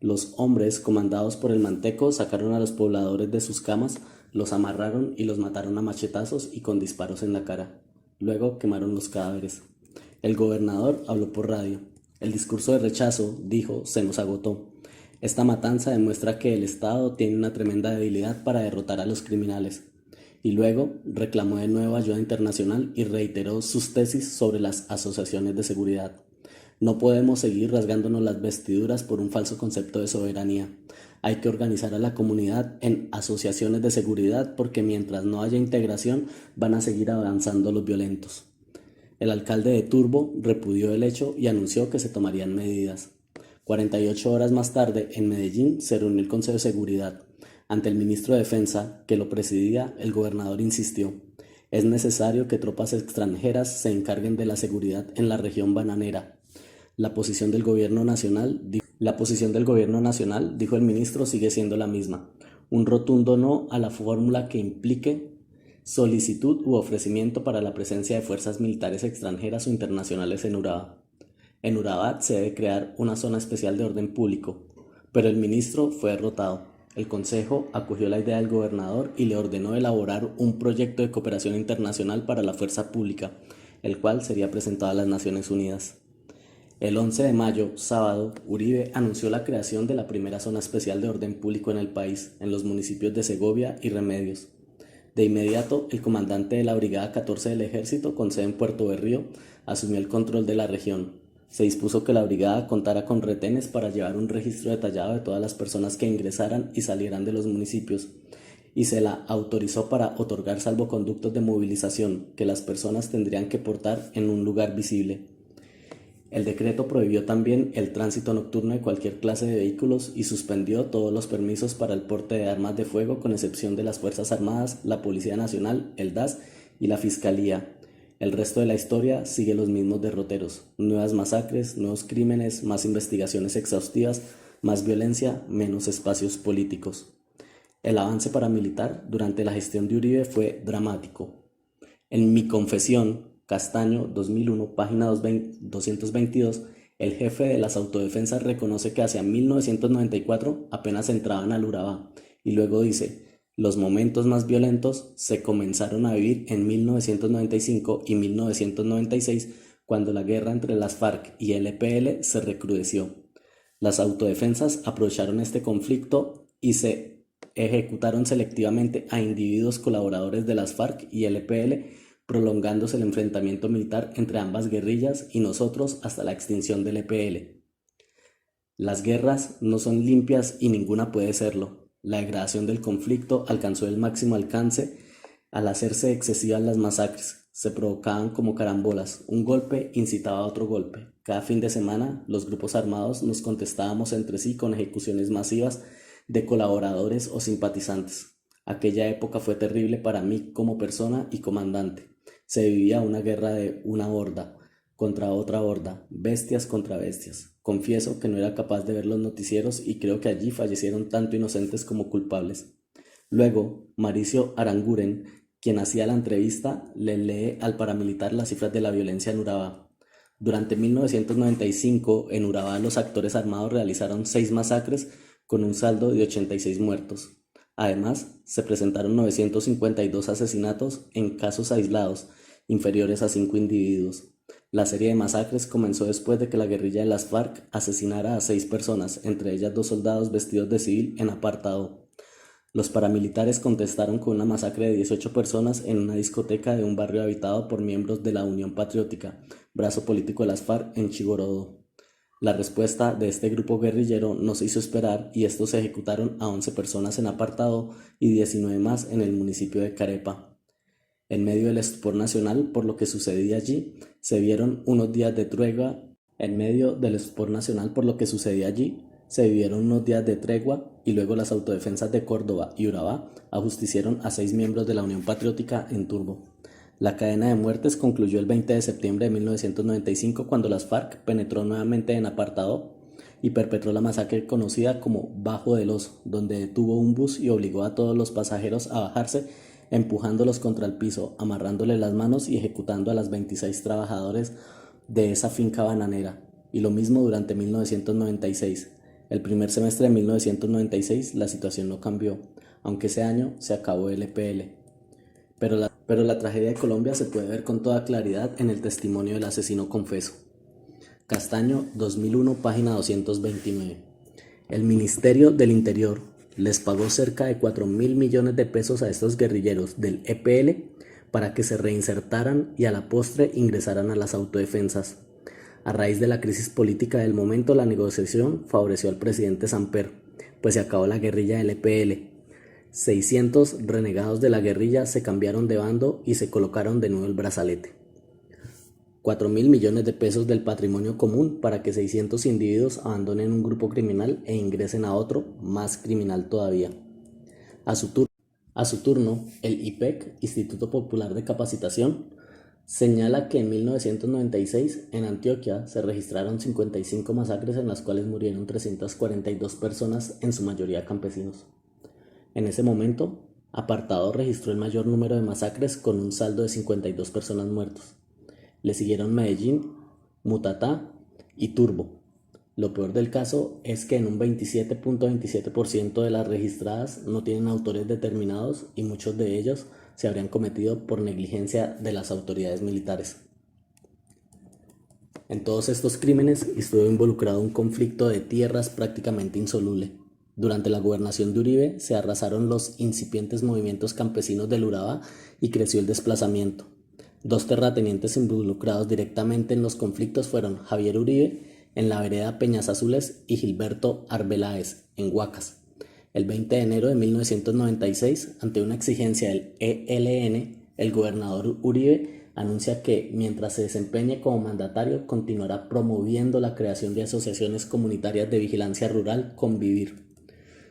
Los hombres, comandados por el Manteco, sacaron a los pobladores de sus camas, los amarraron y los mataron a machetazos y con disparos en la cara. Luego quemaron los cadáveres. El gobernador habló por radio. El discurso de rechazo, dijo, se nos agotó. Esta matanza demuestra que el Estado tiene una tremenda debilidad para derrotar a los criminales. Y luego reclamó de nuevo ayuda internacional y reiteró sus tesis sobre las asociaciones de seguridad. No podemos seguir rasgándonos las vestiduras por un falso concepto de soberanía. Hay que organizar a la comunidad en asociaciones de seguridad porque mientras no haya integración van a seguir avanzando los violentos. El alcalde de Turbo repudió el hecho y anunció que se tomarían medidas. 48 horas más tarde, en Medellín, se reunió el Consejo de Seguridad. Ante el ministro de Defensa, que lo presidía, el gobernador insistió: es necesario que tropas extranjeras se encarguen de la seguridad en la región bananera. La posición del gobierno nacional, dijo el ministro, sigue siendo la misma: un rotundo no a la fórmula que implique solicitud u ofrecimiento para la presencia de fuerzas militares extranjeras o internacionales en Urabá. En Urabá se debe crear una zona especial de orden público, pero el ministro fue derrotado. El Consejo acogió la idea del gobernador y le ordenó elaborar un proyecto de cooperación internacional para la fuerza pública, el cual sería presentado a las Naciones Unidas. El 11 de mayo, sábado, Uribe anunció la creación de la primera zona especial de orden público en el país, en los municipios de Segovia y Remedios. De inmediato, el comandante de la Brigada 14 del Ejército, con sede en Puerto Berrío, asumió el control de la región. Se dispuso que la brigada contara con retenes para llevar un registro detallado de todas las personas que ingresaran y salieran de los municipios, y se la autorizó para otorgar salvoconductos de movilización que las personas tendrían que portar en un lugar visible. El decreto prohibió también el tránsito nocturno de cualquier clase de vehículos y suspendió todos los permisos para el porte de armas de fuego, con excepción de las Fuerzas Armadas, la Policía Nacional, el DAS y la Fiscalía. El resto de la historia sigue los mismos derroteros: nuevas masacres, nuevos crímenes, más investigaciones exhaustivas, más violencia, menos espacios políticos. El avance paramilitar durante la gestión de Uribe fue dramático. En Mi Confesión, Castaño, 2001, página 222, el jefe de las autodefensas reconoce que hacia 1994 apenas entraban al Urabá, y luego dice: los momentos más violentos se comenzaron a vivir en 1995 y 1996, cuando la guerra entre las FARC y el EPL se recrudeció. Las autodefensas aprovecharon este conflicto y se ejecutaron selectivamente a individuos colaboradores de las FARC y el EPL, prolongándose el enfrentamiento militar entre ambas guerrillas y nosotros hasta la extinción del EPL. Las guerras no son limpias y ninguna puede serlo. La degradación del conflicto alcanzó el máximo alcance al hacerse excesivas las masacres. se provocaban como carambolas, un golpe incitaba a otro golpe. Cada fin de semana los grupos armados nos contestábamos entre sí con ejecuciones masivas de colaboradores o simpatizantes. Aquella época fue terrible para mí como persona y comandante. Se vivía una guerra de una horda contra otra horda, bestias contra bestias. Confieso que no era capaz de ver los noticieros y creo que allí fallecieron tanto inocentes como culpables. Luego, Mauricio Aranguren, quien hacía la entrevista, le lee al paramilitar las cifras de la violencia en Urabá. Durante 1995, en Urabá los actores armados realizaron 6 masacres con un saldo de 86 muertos. Además, se presentaron 952 asesinatos en casos aislados, inferiores a 5 individuos. La serie de masacres comenzó después de que la guerrilla de las FARC asesinara a 6 personas, entre ellas 2 soldados vestidos de civil en apartado. Los paramilitares contestaron con una masacre de 18 personas en una discoteca de un barrio habitado por miembros de la Unión Patriótica, brazo político de las FARC en Chigorodó. La respuesta de este grupo guerrillero no se hizo esperar y estos ejecutaron a 11 personas en apartado y 19 más en el municipio de Carepa. En medio del estupor nacional por lo que sucedía allí, se vieron unos días de tregua. Se vivieron unos días de tregua y luego las autodefensas de Córdoba y Urabá ajusticieron a 6 miembros de la Unión Patriótica en Turbo. La cadena de muertes concluyó el 20 de septiembre de 1995 cuando las FARC penetró nuevamente en apartado y perpetró la masacre conocida como Bajo del Oso, donde detuvo un bus y obligó a todos los pasajeros a bajarse, empujándolos contra el piso, amarrándoles las manos y ejecutando a las 26 trabajadores de esa finca bananera. Y lo mismo durante 1996. El primer semestre de 1996 la situación no cambió, aunque ese año se acabó el EPL. Pero la tragedia de Colombia se puede ver con toda claridad en el testimonio del asesino confeso. Castaño, 2001, página 229. El Ministerio del Interior les pagó cerca de 4.000 millones de pesos a estos guerrilleros del EPL para que se reinsertaran y a la postre ingresaran a las autodefensas. A raíz de la crisis política del momento, la negociación favoreció al presidente Samper, pues se acabó la guerrilla del EPL. 600 renegados de la guerrilla se cambiaron de bando y se colocaron de nuevo el brazalete. 4.000 millones de pesos del patrimonio común para que 600 individuos abandonen un grupo criminal e ingresen a otro, más criminal todavía. A su turno, el IPEC, Instituto Popular de Capacitación, señala que en 1996 en Antioquia se registraron 55 masacres en las cuales murieron 342 personas, en su mayoría campesinos. En ese momento, Apartado registró el mayor número de masacres con un saldo de 52 personas muertas. Le siguieron Medellín, Mutatá y Turbo. Lo peor del caso es que en un 27.27% de las registradas no tienen autores determinados y muchos de ellos se habrían cometido por negligencia de las autoridades militares. En todos estos crímenes estuvo involucrado un conflicto de tierras prácticamente insoluble. Durante la gobernación de Uribe se arrasaron los incipientes movimientos campesinos del Urabá y creció el desplazamiento. 2 terratenientes involucrados directamente en los conflictos fueron Javier Uribe en la vereda Peñas Azules y Gilberto Arbeláez en Huacas. El 20 de enero de 1996, ante una exigencia del ELN, el gobernador Uribe anuncia que, mientras se desempeñe como mandatario, continuará promoviendo la creación de asociaciones comunitarias de vigilancia rural Convivir.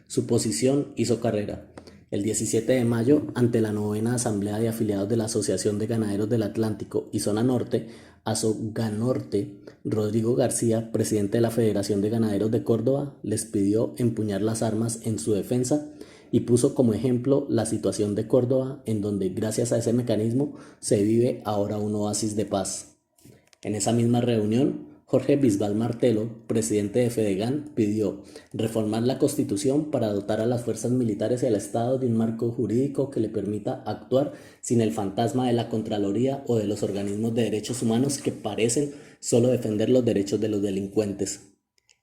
Su posición hizo carrera. El 17 de mayo, ante la 9ª Asamblea de Afiliados de la Asociación de Ganaderos del Atlántico y Zona Norte, ASOGANORTE, Rodrigo García, presidente de la Federación de Ganaderos de Córdoba, les pidió empuñar las armas en su defensa y puso como ejemplo la situación de Córdoba, en donde gracias a ese mecanismo se vive ahora un oasis de paz. En esa misma reunión, Jorge Bisbal Martelo, presidente de Fedegan, pidió reformar la Constitución para dotar a las fuerzas militares y al Estado de un marco jurídico que le permita actuar sin el fantasma de la Contraloría o de los organismos de derechos humanos que parecen solo defender los derechos de los delincuentes.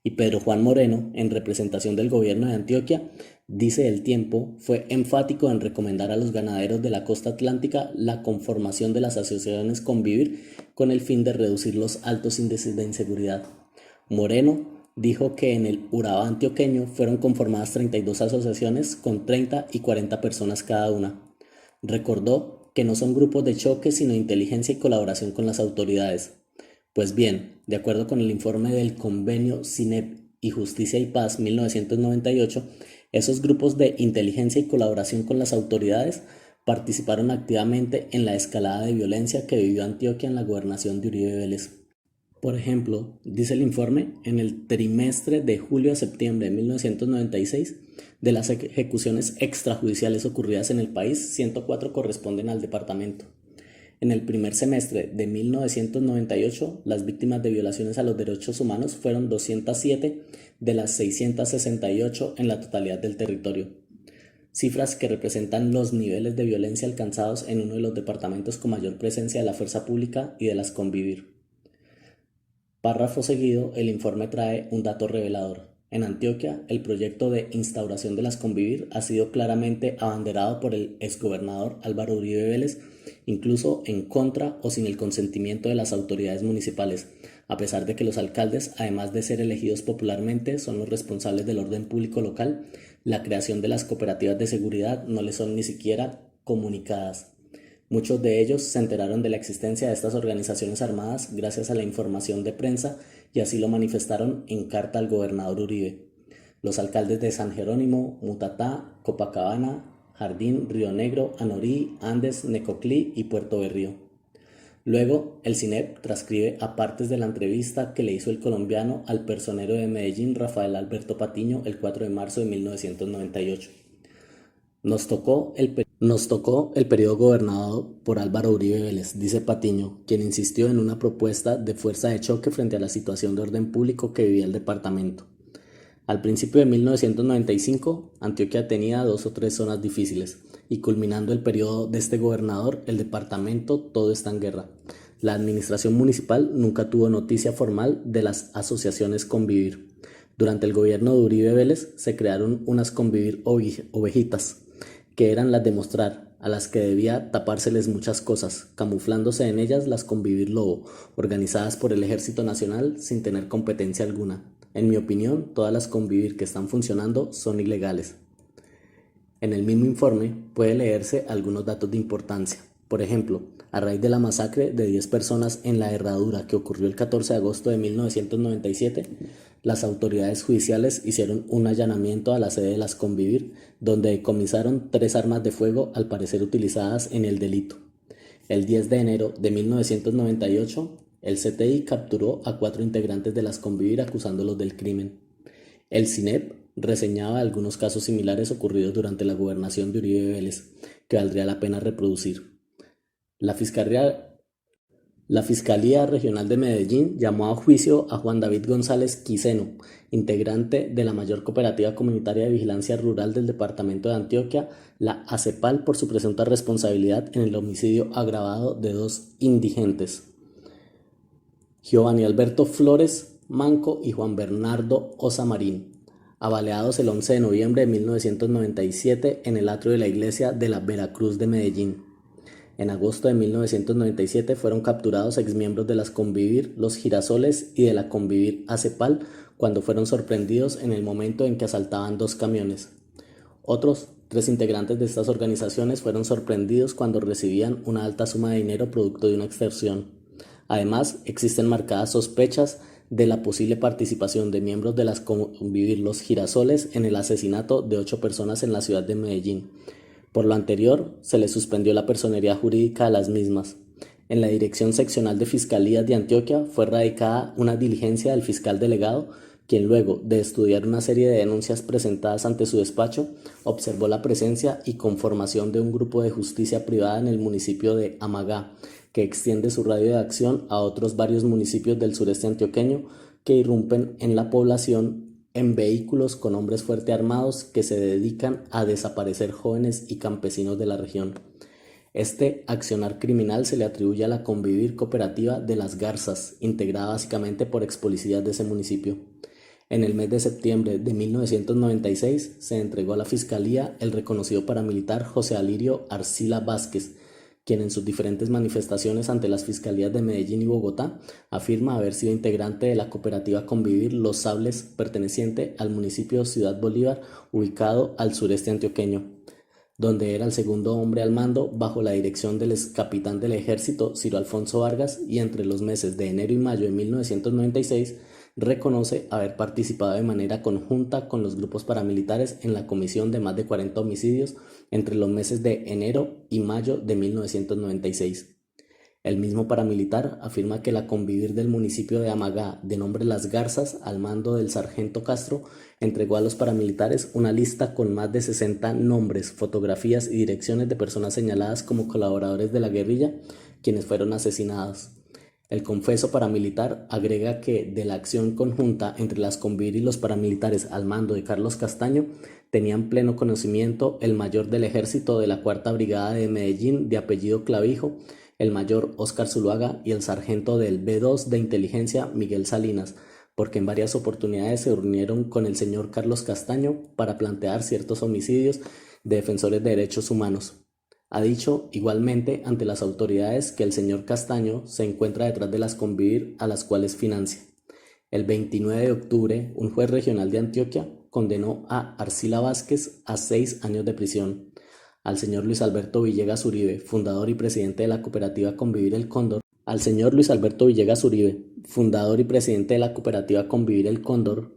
Y Pedro Juan Moreno, en representación del gobierno de Antioquia, dice El Tiempo, fue enfático en recomendar a los ganaderos de la costa atlántica la conformación de las asociaciones Convivir con el fin de reducir los altos índices de inseguridad. Moreno dijo que en el Urabá antioqueño fueron conformadas 32 asociaciones con 30 y 40 personas cada una. Recordó que no son grupos de choque, sino inteligencia y colaboración con las autoridades. Pues bien, de acuerdo con el informe del Convenio CINEP y Justicia y Paz 1998, esos grupos de inteligencia y colaboración con las autoridades participaron activamente en la escalada de violencia que vivió Antioquia en la gobernación de Uribe Vélez. Por ejemplo, dice el informe, en el trimestre de julio a septiembre de 1996, de las ejecuciones extrajudiciales ocurridas en el país, 104 corresponden al departamento. En el primer semestre de 1998, las víctimas de violaciones a los derechos humanos fueron 207 de las 668 en la totalidad del territorio. Cifras que representan los niveles de violencia alcanzados en uno de los departamentos con mayor presencia de la fuerza pública y de las convivir. Párrafo seguido, el informe trae un dato revelador. En Antioquia, el proyecto de instauración de las convivir ha sido claramente abanderado por el exgobernador Álvaro Uribe Vélez, incluso en contra o sin el consentimiento de las autoridades municipales, a pesar de que los alcaldes, además de ser elegidos popularmente, son los responsables del orden público local. La creación de las cooperativas de seguridad no les son ni siquiera comunicadas. Muchos de ellos se enteraron de la existencia de estas organizaciones armadas gracias a la información de prensa y así lo manifestaron en carta al gobernador Uribe. Los alcaldes de San Jerónimo, Mutatá, Copacabana, Jardín, Río Negro, Anorí, Andes, Necoclí y Puerto Berrío. Luego, el CINEP transcribe a partes de la entrevista que le hizo el colombiano al personero de Medellín, Rafael Alberto Patiño, el 4 de marzo de 1998. Nos tocó el periodo gobernado por Álvaro Uribe Vélez, dice Patiño, quien insistió en una propuesta de fuerza de choque frente a la situación de orden público que vivía el departamento. Al principio de 1995, Antioquia tenía 2 o 3 zonas difíciles, y culminando el periodo de este gobernador, el departamento todo está en guerra. La administración municipal nunca tuvo noticia formal de las asociaciones Convivir. Durante el gobierno de Uribe Vélez se crearon unas Convivir ovejitas, que eran las de mostrar, a las que debía tapárseles muchas cosas, camuflándose en ellas las Convivir Lobo, organizadas por el Ejército Nacional sin tener competencia alguna. En mi opinión, todas las Convivir que están funcionando son ilegales. En el mismo informe puede leerse algunos datos de importancia. Por ejemplo, a raíz de la masacre de 10 personas en La Herradura que ocurrió el 14 de agosto de 1997, las autoridades judiciales hicieron un allanamiento a la sede de las Convivir, donde decomisaron 3 armas de fuego al parecer utilizadas en el delito. El 10 de enero de 1998, el CTI capturó a 4 integrantes de las Convivir acusándolos del crimen. El CINEP reseñaba algunos casos similares ocurridos durante la gobernación de Uribe Vélez, que valdría la pena reproducir. La Fiscalía Regional de Medellín llamó a juicio a Juan David González Quiseno, integrante de la mayor cooperativa comunitaria de vigilancia rural del departamento de Antioquia, la ACEPAL, por su presunta responsabilidad en el homicidio agravado de 2 indigentes, Giovanni Alberto Flores Manco y Juan Bernardo Osamarín, abaleados el 11 de noviembre de 1997 en el atrio de la iglesia de la Veracruz de Medellín. En agosto de 1997 fueron capturados exmiembros de las Convivir Los Girasoles y de la Convivir ACEPAL cuando fueron sorprendidos en el momento en que asaltaban 2 camiones. Otros 3 integrantes de estas organizaciones fueron sorprendidos cuando recibían una alta suma de dinero producto de una extorsión. Además, existen marcadas sospechas de la posible participación de miembros de las Convivir Los Girasoles en el asesinato de 8 personas en la ciudad de Medellín. Por lo anterior, se les suspendió la personería jurídica a las mismas. En la Dirección Seccional de Fiscalías de Antioquia fue radicada una diligencia del fiscal delegado, quien luego de estudiar una serie de denuncias presentadas ante su despacho, observó la presencia y conformación de un grupo de justicia privada en el municipio de Amagá, que extiende su radio de acción a otros varios municipios del sureste antioqueño que irrumpen en la población en vehículos con hombres fuerte armados que se dedican a desaparecer jóvenes y campesinos de la región. Este accionar criminal se le atribuye a la Convivir Cooperativa de Las Garzas, integrada básicamente por expolicías de ese municipio. En el mes de septiembre de 1996 se entregó a la Fiscalía el reconocido paramilitar José Alirio Arcila Vázquez, quien en sus diferentes manifestaciones ante las fiscalías de Medellín y Bogotá afirma haber sido integrante de la cooperativa Convivir Los Sables, perteneciente al municipio Ciudad Bolívar, ubicado al sureste antioqueño. donde era el segundo hombre al mando bajo la dirección del ex capitán del ejército Ciro Alfonso Vargas, y entre los meses de enero y mayo de 1996 reconoce haber participado de manera conjunta con los grupos paramilitares en la comisión de más de 40 homicidios entre los meses de enero y mayo de 1996. El mismo paramilitar afirma que la convivir del municipio de Amagá, de nombre Las Garzas, al mando del sargento Castro, entregó a los paramilitares una lista con más de 60 nombres, fotografías y direcciones de personas señaladas como colaboradores de la guerrilla, quienes fueron asesinados. El confeso paramilitar agrega que de la acción conjunta entre las convivir y los paramilitares al mando de Carlos Castaño tenían pleno conocimiento el mayor del ejército de la Cuarta Brigada de Medellín, de apellido Clavijo, el mayor Óscar Zuluaga, y el sargento del B2 de inteligencia Miguel Salinas, porque en varias oportunidades se reunieron con el señor Carlos Castaño para plantear ciertos homicidios de defensores de derechos humanos. Ha dicho igualmente ante las autoridades que el señor Castaño se encuentra detrás de las convivir a las cuales financia. El 29 de octubre, un juez regional de Antioquia condenó a Arcila Vázquez a 6 años de prisión, al señor Luis Alberto Villegas Uribe, fundador y presidente de la cooperativa Convivir el Cóndor,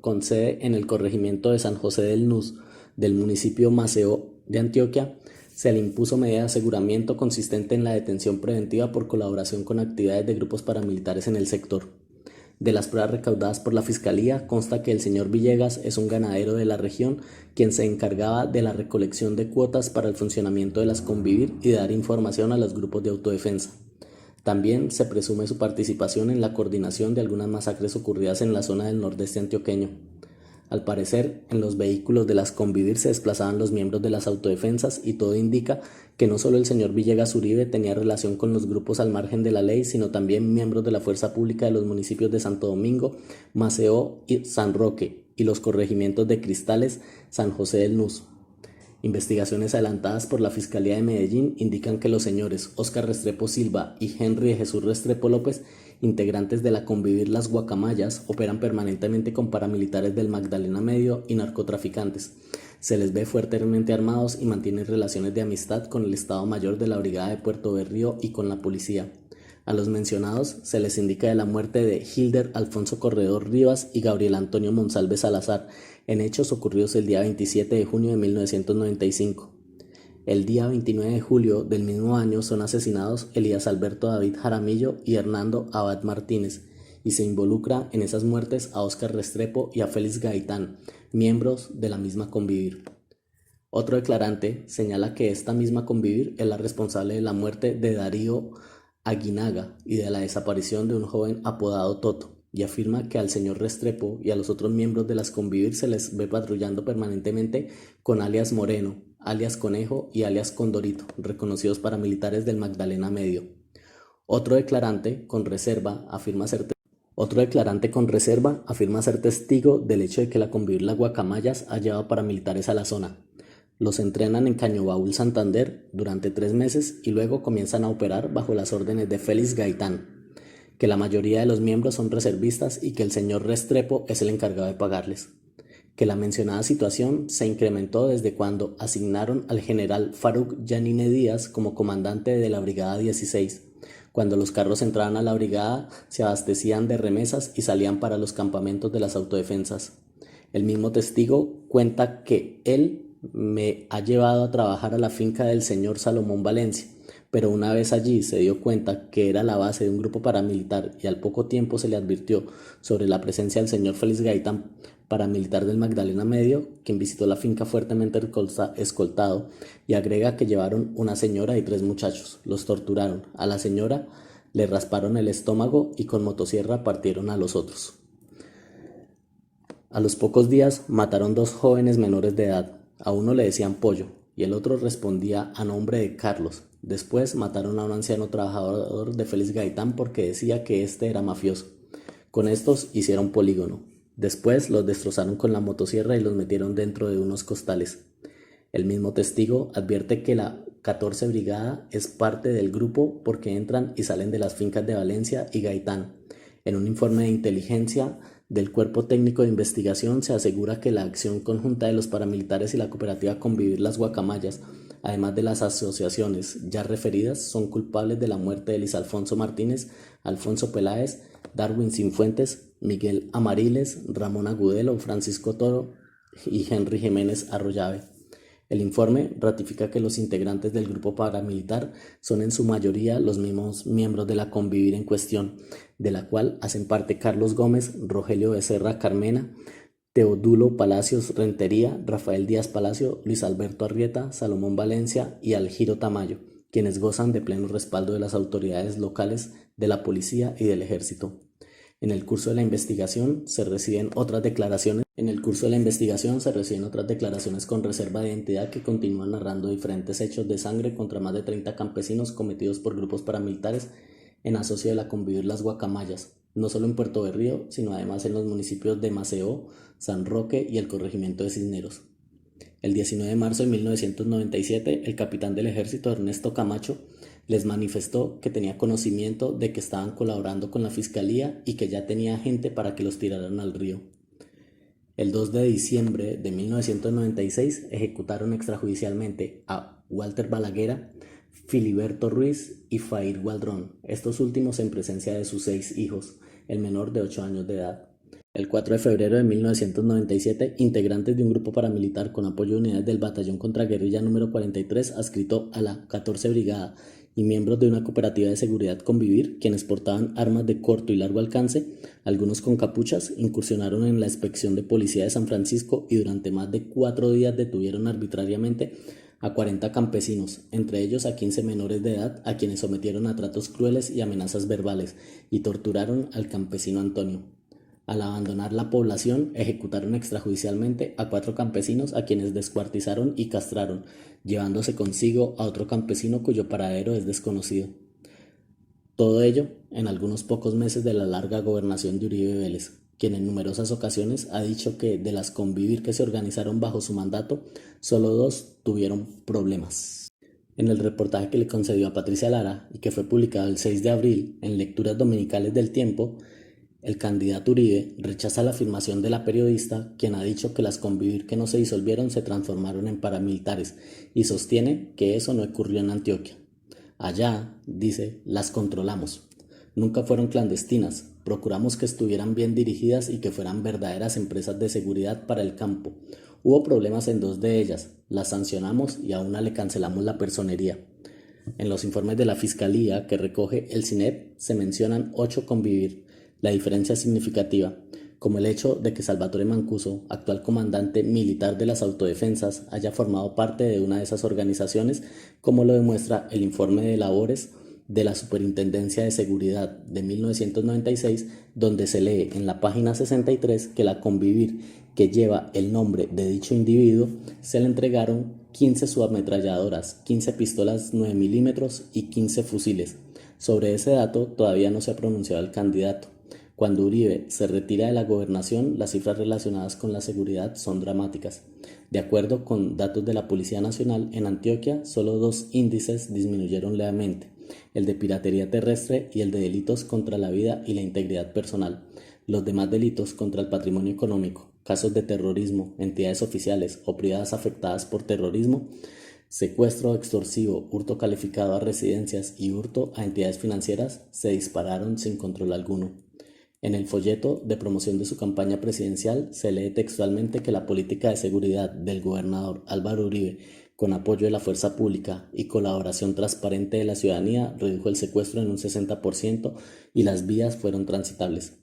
con sede en el corregimiento de San José del Nus, del municipio Maceo de Antioquia, se le impuso medida de aseguramiento consistente en la detención preventiva por colaboración con actividades de grupos paramilitares en el sector. De las pruebas recaudadas por la Fiscalía consta que el señor Villegas es un ganadero de la región quien se encargaba de la recolección de cuotas para el funcionamiento de las convivir y de dar información a los grupos de autodefensa. También se presume su participación en la coordinación de algunas masacres ocurridas en la zona del nordeste antioqueño. Al parecer, en los vehículos de las convivir se desplazaban los miembros de las autodefensas, y todo indica que no solo el señor Villegas Uribe tenía relación con los grupos al margen de la ley, sino también miembros de la fuerza pública de los municipios de Santo Domingo, Maceo y San Roque, y los corregimientos de Cristales, San José del Nus. Investigaciones adelantadas por la Fiscalía de Medellín indican que los señores Óscar Restrepo Silva y Henry de Jesús Restrepo López, integrantes de la convivir Las Guacamayas, operan permanentemente con paramilitares del Magdalena Medio y narcotraficantes. Se les ve fuertemente armados y mantienen relaciones de amistad con el Estado Mayor de la Brigada de Puerto Berrío y con la policía. A los mencionados se les indica de la muerte de Hilder Alfonso Corredor Rivas y Gabriel Antonio Monsalve Salazar, en hechos ocurridos el día 27 de junio de 1995. El día 29 de julio del mismo año son asesinados Elías Alberto David Jaramillo y Hernando Abad Martínez, y se involucra en esas muertes a Óscar Restrepo y a Félix Gaitán, miembros de la misma convivir. Otro declarante señala que esta misma convivir es la responsable de la muerte de Darío Aguinaga y de la desaparición de un joven apodado Toto, y afirma que al señor Restrepo y a los otros miembros de las convivir se les ve patrullando permanentemente con alias Moreno, alias Conejo y alias Condorito, reconocidos paramilitares del Magdalena Medio. Otro declarante con reserva afirma ser testigo del hecho de que la convivir Las Guacamayas ha llevado paramilitares a la zona. Los entrenan en Cañobaúl, Santander, durante 3 meses y luego comienzan a operar bajo las órdenes de Félix Gaitán, que la mayoría de los miembros son reservistas y que el señor Restrepo es el encargado de pagarles. Que la mencionada situación se incrementó desde cuando asignaron al general Faruk Yanine Díaz como comandante de la Brigada 16. Cuando los carros entraban a la brigada, se abastecían de remesas y salían para los campamentos de las autodefensas. El mismo testigo cuenta que él me ha llevado a trabajar a la finca del señor Salomón Valencia, pero una vez allí se dio cuenta que era la base de un grupo paramilitar y al poco tiempo se le advirtió sobre la presencia del señor Félix Gaitán, paramilitar del Magdalena Medio, quien visitó la finca fuertemente escoltado, y agrega que llevaron una señora y 3 muchachos, los torturaron, a la señora le rasparon el estómago y con motosierra partieron a los otros. A los pocos días mataron 2 jóvenes menores de edad. A uno le decían Pollo y el otro respondía a nombre de Carlos. Después mataron a un anciano trabajador de Félix Gaitán porque decía que este era mafioso. Con estos hicieron polígono. Después los destrozaron con la motosierra y los metieron dentro de unos costales. El mismo testigo advierte que la 14 Brigada es parte del grupo porque entran y salen de las fincas de Valencia y Gaitán. En un informe de inteligencia del Cuerpo Técnico de Investigación se asegura que la acción conjunta de los paramilitares y la cooperativa Convivir Las Guacamayas además de las asociaciones ya referidas, son culpables de la muerte de Luis Alfonso Martínez, Alfonso Peláez, Darwin Cifuentes, Miguel Amariles, Ramón Agudelo, Francisco Toro y Henry Jiménez Arroyave. El informe ratifica que los integrantes del grupo paramilitar son en su mayoría los mismos miembros de la Convivir en cuestión, de la cual hacen parte Carlos Gómez, Rogelio Becerra Carmena, Teodulo Palacios Rentería, Rafael Díaz Palacio, Luis Alberto Arrieta, Salomón Valencia y Algiro Tamayo, quienes gozan de pleno respaldo de las autoridades locales, de la policía y del ejército. En el curso de la investigación se reciben otras declaraciones con reserva de identidad que continúan narrando diferentes hechos de sangre contra más de 30 campesinos cometidos por grupos paramilitares en asocio de la Convivir Las Guacamayas, no solo en Puerto Berrío, sino además en los municipios de Maceo, San Roque y el corregimiento de Cisneros. El 19 de marzo de 1997, el capitán del ejército Ernesto Camacho les manifestó que tenía conocimiento de que estaban colaborando con la fiscalía y que ya tenía gente para que los tiraran al río. El 2 de diciembre de 1996 ejecutaron extrajudicialmente a Walter Balaguer, Filiberto Ruiz y Fair Gualdrón, estos últimos en presencia de sus 6 hijos, el menor de 8 años de edad. El 4 de febrero de 1997, integrantes de un grupo paramilitar con apoyo de unidades del Batallón Contraguerrilla número 43, adscrito a la 14 Brigada, y miembros de una cooperativa de seguridad Convivir, quienes portaban armas de corto y largo alcance, algunos con capuchas, incursionaron en la inspección de policía de San Francisco y durante más de 4 días detuvieron arbitrariamente a 40 campesinos, entre ellos a 15 menores de edad, a quienes sometieron a tratos crueles y amenazas verbales, y torturaron al campesino Antonio. Al abandonar la población, ejecutaron extrajudicialmente a 4 campesinos a quienes descuartizaron y castraron, llevándose consigo a otro campesino cuyo paradero es desconocido. Todo ello en algunos pocos meses de la larga gobernación de Uribe Vélez, quien en numerosas ocasiones ha dicho que de las Convivir que se organizaron bajo su mandato, solo 2 tuvieron problemas. En el reportaje que le concedió a Patricia Lara y que fue publicado el 6 de abril en Lecturas Dominicales del Tiempo, el candidato Uribe rechaza la afirmación de la periodista, quien ha dicho que las Convivir que no se disolvieron se transformaron en paramilitares, y sostiene que eso no ocurrió en Antioquia. Allá, dice, las controlamos. Nunca fueron clandestinas, procuramos que estuvieran bien dirigidas y que fueran verdaderas empresas de seguridad para el campo. Hubo problemas en 2 de ellas, las sancionamos y a una le cancelamos la personería. En los informes de la Fiscalía que recoge el CINEP se mencionan 8 Convivir. La diferencia es significativa, como el hecho de que Salvatore Mancuso, actual comandante militar de las autodefensas, haya formado parte de una de esas organizaciones, como lo demuestra el informe de labores de la Superintendencia de Seguridad de 1996, donde se lee en la página 63 que la Convivir, que lleva el nombre de dicho individuo, se le entregaron 15 subametralladoras, 15 pistolas 9 milímetros y 15 fusiles. Sobre ese dato todavía no se ha pronunciado el candidato. Cuando Uribe se retira de la gobernación, las cifras relacionadas con la seguridad son dramáticas. De acuerdo con datos de la Policía Nacional, en Antioquia solo 2 índices disminuyeron levemente, el de piratería terrestre y el de delitos contra la vida y la integridad personal. Los demás delitos contra el patrimonio económico, casos de terrorismo, entidades oficiales o privadas afectadas por terrorismo, secuestro extorsivo, hurto calificado a residencias y hurto a entidades financieras se dispararon sin control alguno. En el folleto de promoción de su campaña presidencial se lee textualmente que la política de seguridad del gobernador Álvaro Uribe, con apoyo de la fuerza pública y colaboración transparente de la ciudadanía, redujo el secuestro en un 60% y las vías fueron transitables.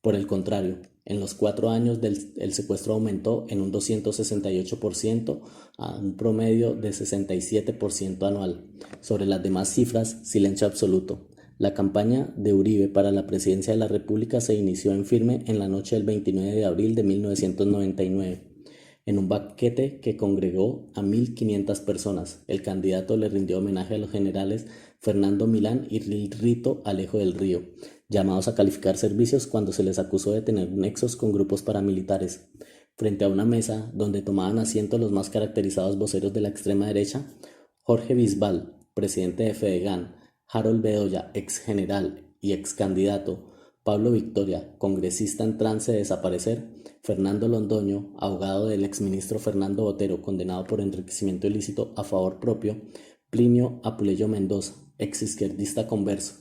Por el contrario, en los 4 años el secuestro aumentó en un 268% a un promedio de 67% anual. Sobre las demás cifras, silencio absoluto. La campaña de Uribe para la presidencia de la República se inició en firme en la noche del 29 de abril de 1999. En un banquete que congregó a 1.500 personas, el candidato le rindió homenaje a los generales Fernando Milán y Rito Alejo del Río, llamados a calificar servicios cuando se les acusó de tener nexos con grupos paramilitares. Frente a una mesa donde tomaban asiento los más caracterizados voceros de la extrema derecha, Jorge Bisbal, presidente de Fedegan, Harold Bedoya, ex general y ex candidato, Pablo Victoria, congresista en trance de desaparecer, Fernando Londoño, abogado del exministro Fernando Botero, condenado por enriquecimiento ilícito a favor propio, Plinio Apuleyo Mendoza, exizquierdista converso,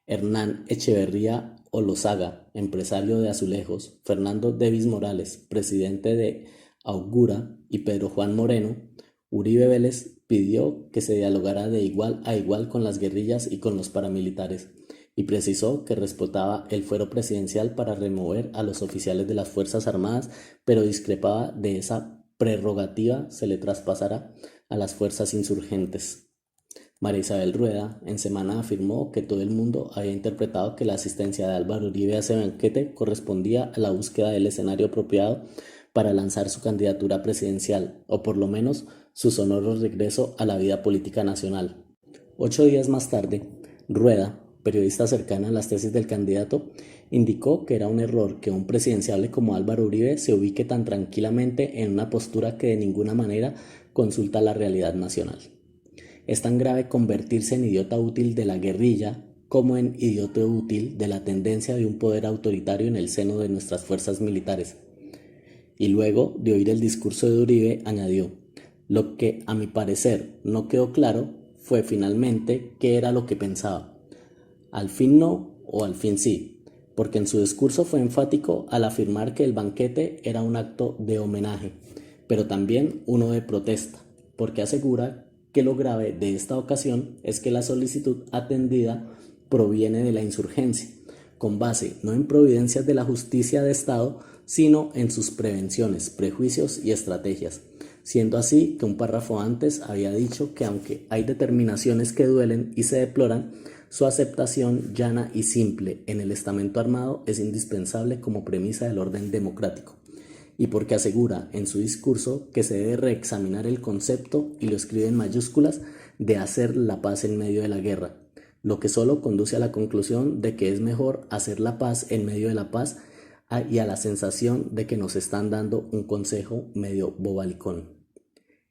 Hernán Echeverría Olozaga, empresario de azulejos, Fernando Davis Morales, presidente de Augura, y Pedro Juan Moreno, Uribe Vélez pidió que se dialogara de igual a igual con las guerrillas y con los paramilitares, y precisó que respetaba el fuero presidencial para remover a los oficiales de las Fuerzas Armadas, pero discrepaba de esa prerrogativa se le traspasara a las fuerzas insurgentes. María Isabel Rueda en semana afirmó que todo el mundo había interpretado que la asistencia de Álvaro Uribe a ese banquete correspondía a la búsqueda del escenario apropiado para lanzar su candidatura presidencial, o por lo menos su sonoro regreso a la vida política nacional. 8 días más tarde, Rueda, periodista cercana a las tesis del candidato, indicó que era un error que un presidenciable como Álvaro Uribe se ubique tan tranquilamente en una postura que de ninguna manera consulta la realidad nacional. Es tan grave convertirse en idiota útil de la guerrilla como en idiota útil de la tendencia de un poder autoritario en el seno de nuestras fuerzas militares. Y luego de oír el discurso de Uribe, añadió: lo que a mi parecer no quedó claro fue finalmente qué era lo que pensaba. Al fin no o al fin sí, porque en su discurso fue enfático al afirmar que el banquete era un acto de homenaje, pero también uno de protesta, porque asegura que lo grave de esta ocasión es que la solicitud atendida proviene de la insurgencia, con base no en providencias de la justicia de Estado, sino en sus prevenciones, prejuicios y estrategias, siendo así que un párrafo antes había dicho que aunque hay determinaciones que duelen y se deploran, su aceptación llana y simple en el estamento armado es indispensable como premisa del orden democrático, y porque asegura en su discurso que se debe reexaminar el concepto, y lo escribe en mayúsculas, de hacer la paz en medio de la guerra, lo que solo conduce a la conclusión de que es mejor hacer la paz en medio de la paz y a la sensación de que nos están dando un consejo medio bobalicón.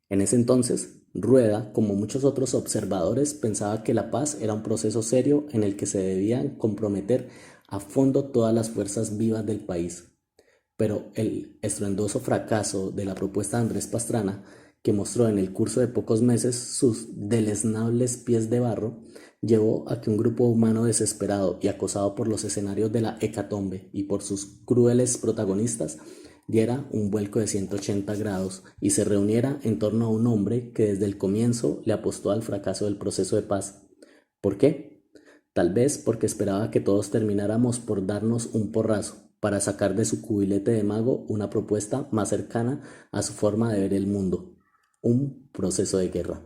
En ese entonces, Rueda, como muchos otros observadores, pensaba que la paz era un proceso serio en el que se debían comprometer a fondo todas las fuerzas vivas del país. Pero el estruendoso fracaso de la propuesta de Andrés Pastrana, que mostró en el curso de pocos meses sus deleznables pies de barro, llevó a que un grupo humano desesperado y acosado por los escenarios de la hecatombe y por sus crueles protagonistas, diera un vuelco de 180 grados y se reuniera en torno a un hombre que desde el comienzo le apostó al fracaso del proceso de paz. ¿Por qué? Tal vez porque esperaba que todos termináramos por darnos un porrazo, para sacar de su cubilete de mago una propuesta más cercana a su forma de ver el mundo: un proceso de guerra.